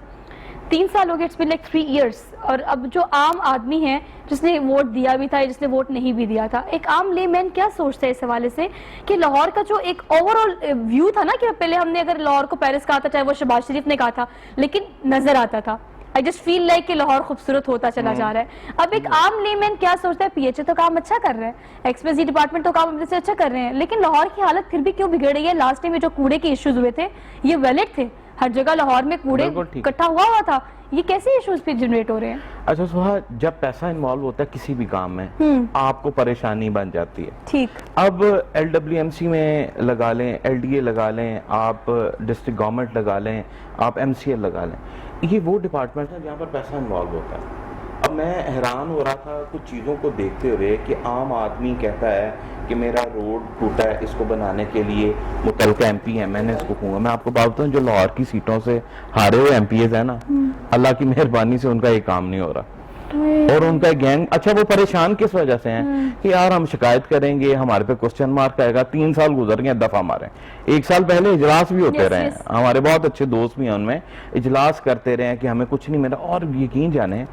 3 साल हो गए, इट्स बीन लाइक 3 इयर्स, और अब जो आम आदमी है जिसने वोट दिया भी था, जिसने वोट नहीं भी दिया था, एक आम लेमैन क्या सोचता है इस हवाले से कि लाहौर का जो एक ओवरऑल व्यू था ना, कि पहले हमने अगर लाहौर को पेरिस कहा था, चाहे वो शहबाज शरीफ ने कहा था, लेकिन नजर आता था, आई जस्ट फील लाइक कि लाहौर खूबसूरत होता चला जा रहा है। अब एक आम लेमैन क्या सोचता है? PHA तो काम अच्छा कर रहे हैं, XYZ डिपार्टमेंट तो काम से अच्छा कर रहे हैं, लेकिन लाहौर की हालत फिर भी क्यों बिगड़ रही है? लास्ट टाइम में जो कूड़े के इश्यूज हुए थे, ये वैलिड थे, हर जगह लाहौर में कूड़े इकट्ठा हुआ था, ये कैसे इश्यूज फिर जनरेट हो रहे हैं? अच्छा सुहा, जब पैसा इन्वॉल्व होता है किसी भी काम में, आपको परेशानी बन जाती है। ठीक, अब LWMC में लगा लें, LDA लगा लें, आप डिस्ट्रिक्ट गवर्नमेंट लगा लें, आप MCL लगा लें, ये वो डिपार्टमेंट है जहाँ पर पैसा इन्वॉल्व होता है। अब मैं हैरान हो रहा था कुछ चीज़ों को देखते हुए कि आम आदमी कहता है कि मेरा रोड टूटा है, इसको बनाने के लिए मुतलका MP है, मैंने इसको कहूँगा। मैं आपको बात बताऊँ, जो लाहौर की सीटों से हारे हुए MPs है ना, अल्लाह की मेहरबानी से उनका ये काम नहीं हो रहा, और उनका गैंग, अच्छा वो परेशान किस वजह से हैं कि यार हम शिकायत करेंगे, हमारे पे क्वेश्चन मार्क आएगा। 3 साल गुजर गए, दफा मारे। 1 साल पहले इजलास भी होते रहे, हमारे बहुत अच्छे दोस्त भी हैं, उनमें इजलास करते रहे कि हमें कुछ नहीं मिला। और यकीन जाने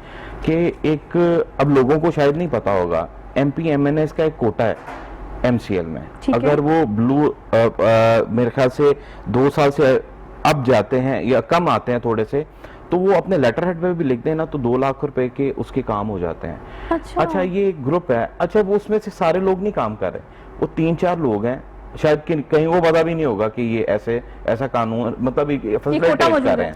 कि एक, अब लोगों को शायद नहीं पता होगा, MP MNS का एक कोटा है MCL में, अगर वो ब्लू मेरे ख्याल से 2 साल से अब जाते हैं या कम आते हैं थोड़े से, तो वो अपने लेटर हेड पे भी लिख दें ना, तो 2 लाख रुपए के उसके काम हो जाते हैं। अच्छा, ये एक ग्रुप है। अच्छा, वो उसमें से सारे लोग नहीं काम कर रहे, वो 3-4 लोग हैं, शायद कहीं वो पता भी नहीं होगा कि ये ऐसा कानून मतलब फैसिलिटेट कर रहे हैं।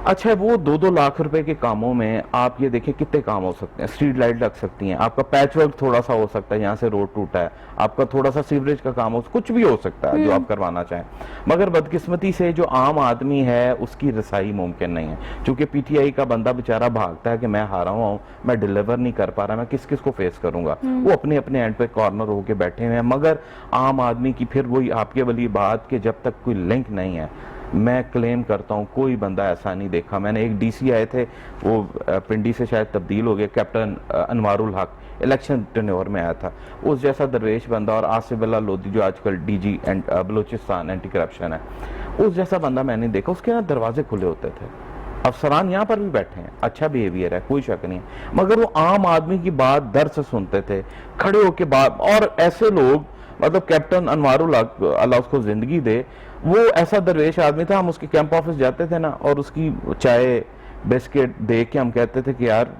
अच्छा, वो 2-2 लाख रुपए के कामों में आप ये देखिए कितने काम हो सकते हैं। स्ट्रीट लाइट लग सकती हैं, आपका पैच वर्क थोड़ा सा हो सकता है, यहाँ से रोड टूटा है, आपका थोड़ा सा सीवरेज का काम हो, कुछ भी हो सकता है जो आप करवाना चाहें। मगर बदकिस्मती से जो आम आदमी है उसकी रसाई मुमकिन नहीं है, क्योंकि पीटीआई का बंदा बेचारा भागता है कि मैं हारा हुआ हूँ, मैं डिलीवर नहीं कर पा रहा, मैं किस किस को फेस करूंगा। वो अपने अपने एंड पे कॉर्नर होके बैठे हुए हैं। मगर आम आदमी की फिर वही आपके वाली बात कि जब तक कोई लिंक नहीं है, मैं क्लेम करता हूं कोई बंदा ऐसा नहीं देखा। मैंने एक डीसी आए थे, वो पिंडी से शायद तब्दील हो गए, कैप्टन अनवारुल हक, इलेक्शन टेन्योर में आया था, उस जैसा दरवेश बंदा, और आसिफ अल्लाह लोधी जो आजकल डीजी बलूचिस्तान एंटी करप्शन है, उस जैसा बंदा मैंने देखा। उसके यहाँ दरवाजे खुले होते थे, अफसरान यहाँ पर भी बैठे हैं, अच्छा बिहेवियर है, कोई शक नहीं है, मगर वो आम आदमी की बात दर्द से सुनते थे, खड़े होके बात। और ऐसे लोग, मतलब कैप्टन अनवारुल हक, अल्लाह उसको जिंदगी दे, वो ऐसा दरवेश आदमी था। हम उसके कैंप ऑफिस जाते थे ना, और उसकी चाय बिस्किट देख के हम कहते थे कि यार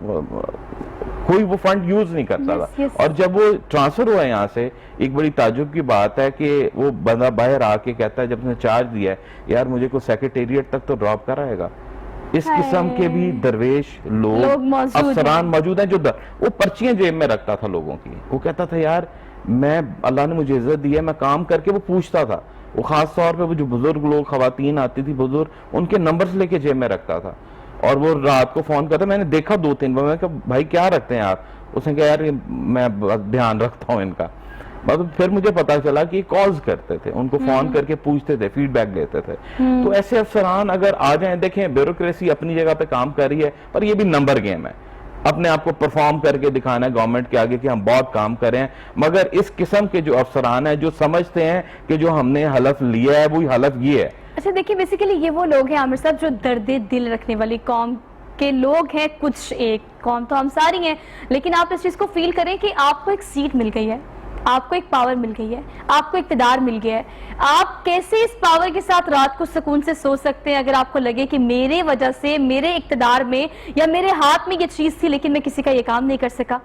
कोई वो फंड यूज नहीं करता था। और जब वो ट्रांसफर हुआ यहाँ से, एक बड़ी ताजुब की बात है कि वो बंदा बाहर आके कहता है जब उसने चार्ज दिया है, यार मुझे कोई सेक्रेटेरिएट तक तो ड्रॉप कराएगा। इस किस्म के भी दरवेश लोग अफसरान मौजूद हैं जो वो पर्चियां जेब में रखता था लोगों की। वो कहता था यार मैं, अल्लाह ने मुझे इज्जत दी है, मैं काम करके, वो पूछता था, वो खास तौर पे वो जो बुजुर्ग लोग, खवातीन आती थी बुजुर्ग, उनके नंबर्स लेके जेब में रखता था, और वो रात को फोन करता। मैंने देखा 2-3 बार, मैं कहा भाई क्या रखते हैं आप? उसने कहा यार मैं ध्यान रखता हूँ इनका। मतलब फिर मुझे पता चला कि कॉल्स करते थे, उनको फोन करके पूछते थे, फीडबैक लेते थे। तो ऐसे अफसरान अगर आ जाएं, देखें ब्यूरोक्रेसी अपनी जगह पे काम कर रही है, पर ये भी नंबर गेम है, अपने आप को परफॉर्म करके दिखाना है गवर्नमेंट के आगे कि हम बहुत काम कर रहे हैं। मगर इस किस्म के जो अफसरान हैं जो समझते हैं कि जो हमने हलफ लिया है वही हलफ ये है। अच्छा देखिए, बेसिकली ये वो लोग हैं आमिर साहब जो दर्द दिल रखने वाली कौम के लोग हैं। कुछ एक कौम तो हम सारी हैं, लेकिन आप इस चीज को फील करें कि आपको एक सीट मिल गई है, आपको एक पावर मिल गई है, आपको इक़्तिदार मिल गया है। आप कैसे इस पावर के साथ रात को सुकून से सो सकते हैं अगर आपको लगे कि मेरे वजह से, मेरे इक़्तिदार में या मेरे हाथ में ये चीज थी लेकिन मैं किसी का ये काम नहीं कर सका।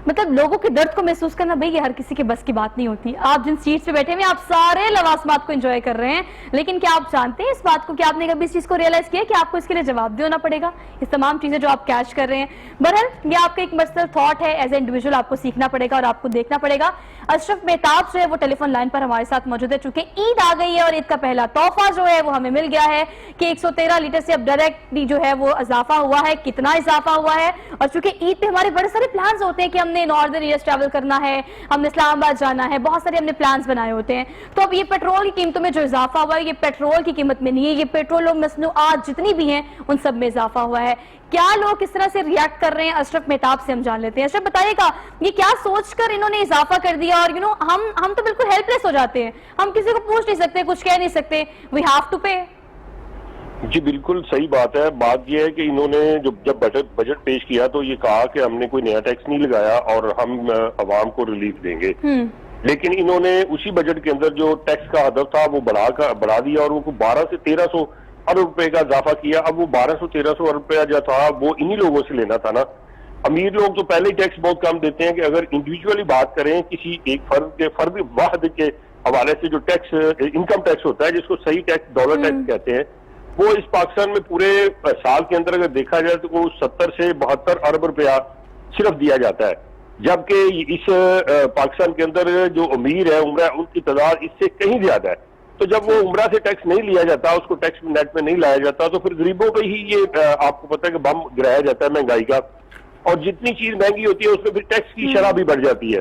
मतलब लोगों के दर्द को महसूस करना भाई ये हर किसी के बस की बात नहीं होती। आप जिन सीट्स पे बैठे हुए आप सारे लवासमात को एंजॉय कर रहे हैं, लेकिन क्या आप जानते हैं इस बात को कि आपने कभी इस चीज को रियलाइज किया कि आपको इसके लिए जवाब देना पड़ेगा, इस तमाम चीजें जो आप कैच कर रहे हैं। बहरहाल ये आपका एक मसल थॉट है, एज ए इंडिविजुअल आपको सीखना पड़ेगा और आपको देखना पड़ेगा। अशरफ मेहताब जो है वो टेलीफोन लाइन पर हमारे साथ मौजूद है। चूंकि ईद आ गई है और ईद का पहला तोहफा जो है वो हमें मिल गया है कि 113 लीटर से अब डायरेक्टली जो है वो इजाफा हुआ है। कितना इजाफा हुआ है? और चूंकि ईद पे हमारे बड़े सारे प्लान्स होते हैं कि हमने नॉर्दर्न एरियाज ट्रैवल करना है, हमने इस्लामाबाद जाना है, बहुत सारे हमने प्लान्स बनाए होते हैं। तो अब ये पेट्रोल की कीमतों में जो इजाफा हुआ है, ये पेट्रोल की कीमत में नहीं है, ये पेट्रोल और मसनूआत जितनी भी हैं उन सब में इजाफा हुआ है। क्या लोग किस तरह से रिएक्ट कर रहे हैं, अशरफ मेहताब से हम जान लेते हैं। अशरफ बताइएगा ये क्या सोचकर इन्होंने इजाफा कर दिया? और हम तो बिल्कुल हेल्पलेस हो जाते हैं, हम किसी को पूछ नहीं सकते, कुछ कह नहीं सकते, वी हैव टू पे। जी बिल्कुल सही बात है। बात यह है कि इन्होंने जब बजट पेश किया तो ये कहा कि हमने कोई नया टैक्स नहीं लगाया और हम अवाम को रिलीफ देंगे, लेकिन इन्होंने उसी बजट के अंदर जो टैक्स का हदफ था वो बढ़ा दिया और वो 1200 से 1300 अरब रुपए का इजाफा किया। अब वो 1200-1300 अरब रुपया जो था वो इन्हीं लोगों से लेना था ना। अमीर लोग तो पहले ही टैक्स बहुत कम देते हैं कि अगर इंडिविजुअली बात करें किसी एक फर्द वाहिद के हवाले से जो टैक्स इनकम टैक्स होता है, जिसको सही टैक्स डॉलर टैक्स कहते हैं, वो इस पाकिस्तान में पूरे साल के अंदर अगर देखा जाए तो वो 70 से 72 अरब रुपया सिर्फ दिया जाता है। जबकि इस पाकिस्तान के अंदर जो अमीर है उम्रा, उनकी तादाद इससे कहीं ज्यादा है। तो जब वो उम्रा से टैक्स नहीं लिया जाता, उसको टैक्स नेट में नहीं लाया जाता, तो फिर गरीबों पे ही ये आपको पता है कि बम गिराया जाता है महंगाई का। और जितनी चीज महंगी होती है उसमें फिर टैक्स की शरह भी बढ़ जाती है।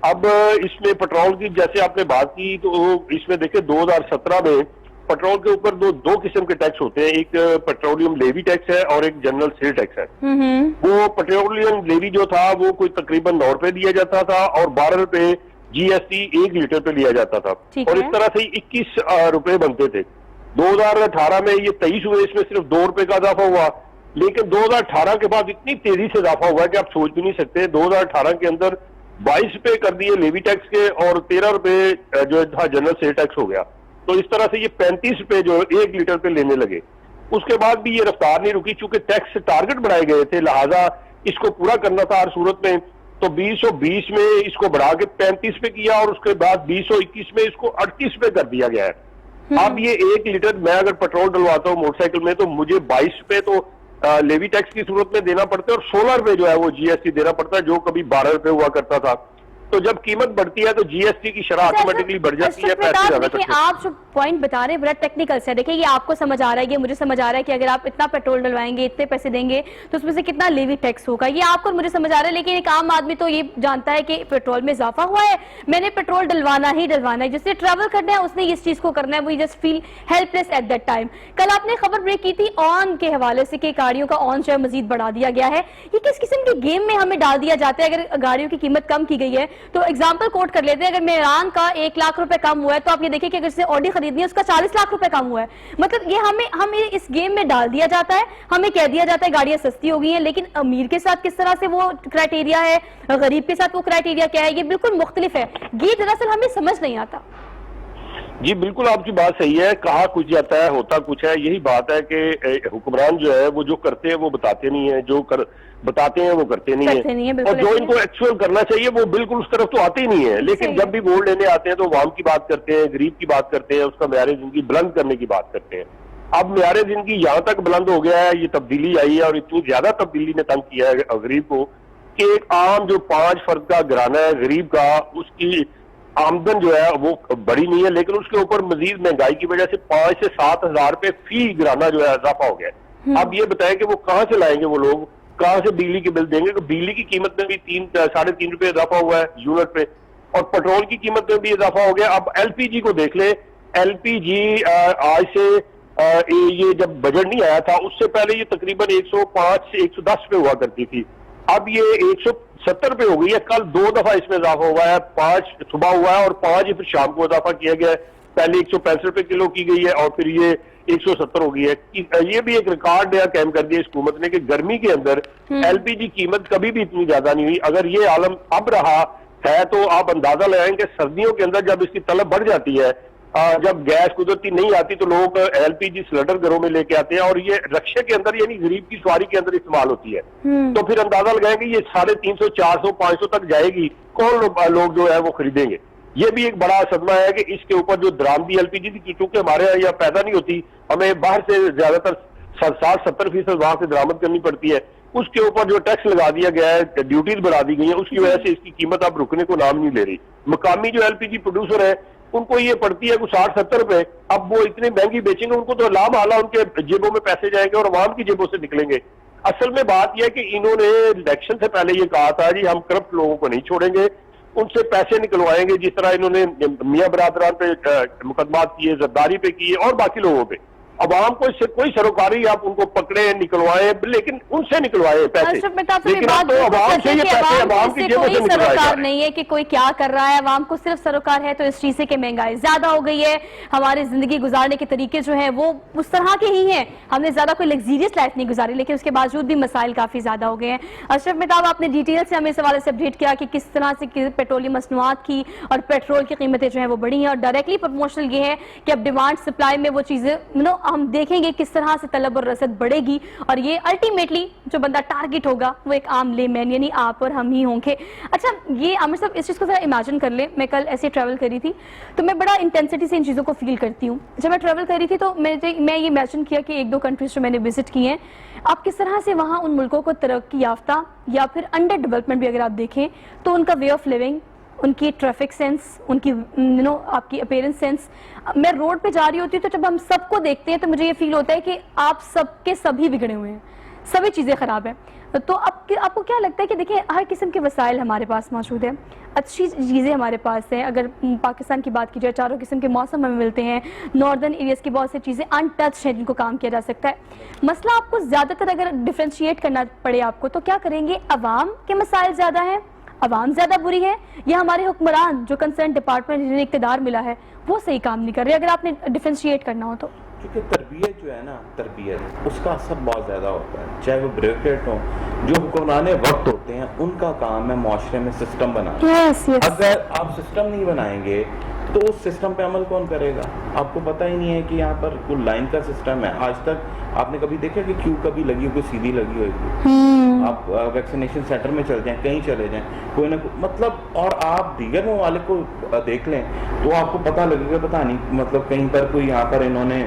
अब इसमें पेट्रोल की जैसे आपने बात की, तो इसमें देखिए 2017 में पेट्रोल के ऊपर दो किस्म के टैक्स होते हैं, एक पेट्रोलियम लेवी टैक्स है और एक जनरल सेल टैक्स है। वो पेट्रोलियम लेवी जो था वो कोई तकरीबन 9 रुपए दिया जाता था और 12 रुपए जीएसटी 1 लीटर पे लिया जाता था, और इस तरह से 21 रुपए बनते थे। 2018 में ये 23 हुए, इसमें सिर्फ 2 रुपए का इजाफा हुआ। लेकिन 2018 के बाद इतनी तेजी से इजाफा हुआ कि आप सोच भी नहीं सकते। 2018 के अंदर 22 रुपए कर दिए लेवी टैक्स के और 13 रुपए जो था जनरल सेल टैक्स हो गया। तो इस तरह से ये 35 रुपए जो 1 लीटर पे लेने लगे। उसके बाद भी ये रफ्तार नहीं रुकी, चूंकि टैक्स टारगेट बढ़ाए गए थे, लिहाजा इसको पूरा करना था हर सूरत में। तो 2020 में इसको बढ़ा के 35 पे किया और उसके बाद 2021 में इसको 38 पे कर दिया गया है। अब ये 1 लीटर मैं अगर पेट्रोल डलवाता हूँ मोटरसाइकिल में तो मुझे 22 पे तो लेवी टैक्स की सूरत में देना पड़ता है और 16 रुपए जो है वो जीएसटी देना पड़ता है, जो कभी 12 रुपए हुआ करता था। तो जब कीमत बढ़ती है तो जीएसटी की शरह ऑटोमेटिकली बढ़ जाती है, पैसे ज्यादा देखिए आप जो पॉइंट बता रहे हैं बड़ा टेक्निकल से, देखिए ये आपको समझ आ रहा है, ये मुझे समझ आ रहा है कि अगर आप इतना पेट्रोल डलवाएंगे, इतने पैसे देंगे तो उसमें से कितना लेवी टैक्स होगा, ये आपको मुझे समझ आ रहा है। लेकिन एक आम आदमी तो ये जानता है कि पेट्रोल में इजाफा हुआ है, मैंने पेट्रोल डलवाना ही डलवाना है, जिससे ट्रैवल करना है उसने इस चीज को करना है, वो just feel helpless at that time. कल आपने खबर ब्रेक की थी ऑन के हवाले से कि गाड़ियों का ऑन जो है मजीद बढ़ा दिया गया है, ये किस किस्म के गेम में हमें डाल दिया जाता है? अगर गाड़ियों की कीमत कम की गई है तो एग्जाम्पल कोट कर लेते हैं, अगर मेहरान का 1 लाख रुपए कम हुआ है तो आप ये देखिए कि अगर इसे ऑडी खरीदनी है उसका 40 लाख रुपए कम हुआ है। मतलब ये हमें इस गेम में डाल दिया जाता है, हमें कह दिया जाता है गाड़ियां सस्ती हो गई हैं, लेकिन अमीर के साथ किस तरह से वो क्राइटेरिया है, गरीब के साथ वो क्राइटेरिया क्या है, ये बिल्कुल मुख्तलिफ है। ये दरअसल हमें समझ नहीं आता। जी बिल्कुल आपकी बात सही है, कहा कुछ जाता है होता कुछ है। यही बात है कि हुक्मरान जो है वो जो करते हैं वो बताते नहीं है, जो बताते हैं वो करते नहीं है, और जो इनको एक्चुअल करना चाहिए वो बिल्कुल उस तरफ तो आते ही नहीं है। लेकिन जब भी वोट लेने आते हैं तो अवाम की बात करते हैं, गरीब की बात करते हैं, उसका म्यार जिंदगी बुलंद करने की बात करते हैं। अब म्यार जिंदगी यहाँ तक बुलंद हो गया है, ये तब्दीली आई है और इतनी ज्यादा तब्दीली ने तंग किया है गरीब को कि एक आम जो 5 फर्द का घराना है गरीब का, उसकी आमदन जो है वो बड़ी नहीं है, लेकिन उसके ऊपर मजीद महंगाई की वजह से 5 से 7 हजार रुपए फी घराना जो है इजाफा हो गया है। अब ये बताएं कि वो कहां से लाएंगे, वो लोग कहां से बिजली के बिल देंगे? तो बिजली की कीमत में भी 3-3.5 रुपए इजाफा हुआ है यूनिट पे, और पेट्रोल की कीमत में भी इजाफा हो गया। अब एलपीजी को देख ले, एलपीजी आज से ये जब बजट नहीं आया था उससे पहले ये तकरीबन 105 से 110 पे हुआ करती थी, अब ये 170 पे हो गई है। कल 2 दफा इसमें इजाफा हुआ है, 5 सुबह हुआ है और 5 ही फिर शाम को इजाफा किया गया है। पहले 165 रुपए किलो की गई है और फिर ये 170 हो गई है। ये भी एक रिकॉर्ड नया कायम कर दिया इस हुकूमत ने कि गर्मी के अंदर एलपीजी कीमत कभी भी इतनी ज्यादा नहीं हुई। अगर ये आलम अब रहा है तो आप अंदाजा लगाएंगे सर्दियों के अंदर जब इसकी तलब बढ़ जाती है, जब गैस कुदरती नहीं आती तो लोग एलपीजी सिलेंडर घरों में लेके आते हैं और ये रक्शे के अंदर यानी गरीब की सवारी के अंदर इस्तेमाल होती है। तो फिर अंदाजा लगाएंगे ये 350, 400, 500 तक जाएगी, कौन लोग जो है वो खरीदेंगे? ये भी एक बड़ा सदमा है कि इसके ऊपर जो दरामदी एलपीजी थी, क्योंकि हमारे यहाँ पैदा नहीं होती, हमें बाहर से ज्यादातर 60-70% वहां से दरामद करनी पड़ती है, उसके ऊपर जो टैक्स लगा दिया गया है, ड्यूटीज बढ़ा दी गई है, उसकी वजह से इसकी कीमत अब रुकने को नाम नहीं ले रही। मकामी जो एलपीजी प्रोड्यूसर है उनको ये पड़ती है कुछ 60-70 रुपए, अब वो इतनी महंगी बेचेंगे, उनको तो लाभ आला उनके जेबों में पैसे जाएंगे और आवाम की जेबों से निकलेंगे। असल में बात यह है कि इन्होंने इलेक्शन से पहले ये कहा था जी हम करप्ट लोगों को नहीं छोड़ेंगे, उनसे पैसे निकलवाएंगे, जिस तरह इन्होंने मियां बरादरान पे मुकदमात किए, जरदारी पे किए और बाकी लोगों पे। अवाम को इससे कोई सरोकारी आप उनको पकड़े निकलवाए, लेकिन उनसे निकलवाए पैसे, लेकिन अब तो अवाम से ये पैसे अवाम की जेबों से निकलवाए जा रहे हैं। नहीं है कि कोई क्या कर रहा है, अवाम को सिर्फ सरोकार है तो इस चीज से कि महंगाई ज्यादा हो गई है, हमारी जिंदगी गुजारने के तरीके जो है वो उस तरह के ही हैं, हमने ज्यादा कोई लग्जरियस लाइफ नहीं गुजारी, लेकिन उसके बावजूद भी मसाइल काफी ज्यादा हो गए हैं। अशरफ मेहताब आपने डिटेल से हमें इस हवाले से अपडेट किया कि किस तरह से पेट्रोलियम मसनूआत की और पेट्रोल की कीमतें जो है वो बढ़ी हैं, और डायरेक्टली प्रमोशनल ये है कि अब डिमांड सप्लाई में वो चीजें हम देखेंगे किस तरह से तलब और रसद बढ़ेगी, और ये अल्टीमेटली जो बंदा टारगेट होगा वो एक आम लेमैन यानी आप और हम ही होंगे। अच्छा ये आमिर साहब इस चीज़ को जरा इमेजिन कर ले, मैं कल ऐसे ट्रैवल करी थी तो मैं बड़ा इंटेंसिटी से इन चीज़ों को फील करती हूँ। जब मैं ट्रैवल करी थी तो मैं ये इमेजिन किया कि 1-2 कंट्रीज जो मैंने विजिट की हैं, आप किस तरह से वहाँ उन मुल्कों को तरक्की याफ्ता या फिर अंडर डेवलपमेंट भी अगर आप देखें तो उनका वे ऑफ लिविंग, उनकी ट्रैफिक सेंस, उनकी आपकी अपीयरेंस सेंस। मैं रोड पे जा रही होती हूँ तो जब हम सबको देखते हैं तो मुझे ये फील होता है कि आप सबके सभी बिगड़े हुए हैं, सभी चीज़ें ख़राब हैं। तो आपको क्या लगता है कि देखिए हर किस्म के वसाइल हमारे पास मौजूद है, अच्छी चीज़ें हमारे पास हैं। अगर पाकिस्तान की बात की जाए, चारों किस्म के मौसम हमें मिलते हैं, नॉर्दर्न एरियाज़ की बहुत सी चीज़ें अनटच हैं जिनको काम किया जा सकता है। मसला आपको ज़्यादातर अगर डिफ्रेंशिएट करना पड़े आपको तो क्या करेंगे? अवाम के मसाइल ज़्यादा हैं, अवाम ज्यादा बुरी है, या हमारे हुक्मरान जो कंसर्न डिपार्टमेंट जिन्हें इक़्तिदार मिला है वो सही काम नहीं कर रहे? अगर आपने डिफरेंशिएट करना हो तो क्योंकि तरबियत जो है ना, तरबियत उसका असर बहुत ज़्यादा होता है, चाहे वो ब्यूरोक्रेट हो, जो हुक्मराने वक्त होते हैं उनका काम है माशरे में सिस्टम बनाना। yes. अगर आप सिस्टम नहीं बनाएंगे तो उस सिस्टम पे अमल कौन करेगा? आपको पता ही नहीं है कि यहाँ पर कोई लाइन का सिस्टम है। आज तक आपने कभी देखा कि क्यू कभी लगी हो, कोई सीधी लगी होगी? आप वैक्सीनेशन सेंटर में चल जाएं, कहीं चले जाएं, कोई ना कोई मतलब, और आप दीगर ममालिक को देख लें तो आपको पता लगेगा, पता नहीं मतलब कहीं पर कोई यहाँ पर इन्होंने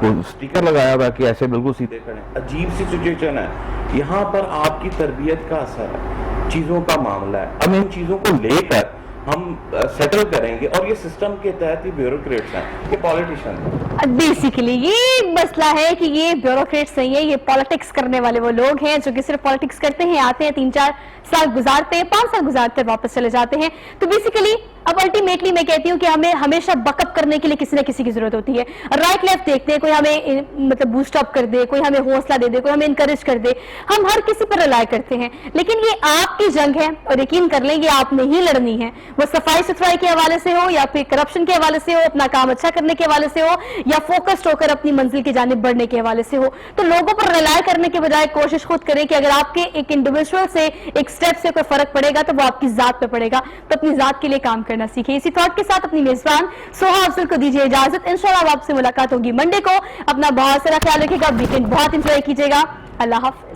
कोई स्टिकर लगाया हुआ कि ऐसे बिल्कुल सीधे खड़े। अजीब सी सिचुएशन है। यहाँ पर आपकी तरबियत का असर है, चीजों का मामला है। अब इन चीजों को लेकर हम सेटल करेंगे, और ये सिस्टम के तहत ही ब्यूरोक्रेट्स हैं, ये पॉलिटिशियन। बेसिकली ये मसला है कि ये ब्यूरोक्रेट्स नहीं है, ये पॉलिटिक्स करने वाले वो लोग हैं जो कि सिर्फ पॉलिटिक्स करते हैं, आते हैं, 3-4 साल गुजारते हैं, 5 साल गुजारते हैं, वापस चले जाते हैं। तो बेसिकली अब अल्टीमेटली मैं कहती हूँ कि हमें हमेशा बकअप करने के लिए किसी न किसी की जरूरत होती है। राइट लेफ्ट देखते हैं, कोई हमें मतलब बूस्ट अप कर दे, कोई हमें हौसला दे दे, कोई हमें इनकरेज कर दे, हम हर किसी पर रिलाय करते हैं। लेकिन ये आपकी जंग है, और यकीन कर लें ये आपने ही लड़नी है। वो सफाई सुथराई के हवाले से हो, या फिर करप्शन के हवाले से हो, अपना काम अच्छा करने के हवाले से हो, या फोकस्ड होकर अपनी मंजिल की जानिब बढ़ने के हवाले से हो। तो लोगों पर रिलाय करने के बजाय कोशिश खुद करें कि अगर आपके एक इंडिविजुअल से, एक स्टेप से कोई फर्क पड़ेगा तो वो आपकी जात पे पड़ेगा। तो अपनी जात के लिए काम करना सीखिए। इसी थॉट के साथ अपनी मेजबान सोहा अफजल को दीजिए इजाजत। इंशाल्लाह आपसे मुलाकात होगी मंडे को। अपना बहुत सारा ख्याल रखिएगा, वीकेंड बहुत इंजॉय कीजिएगा। अल्लाह हाफ़िज़।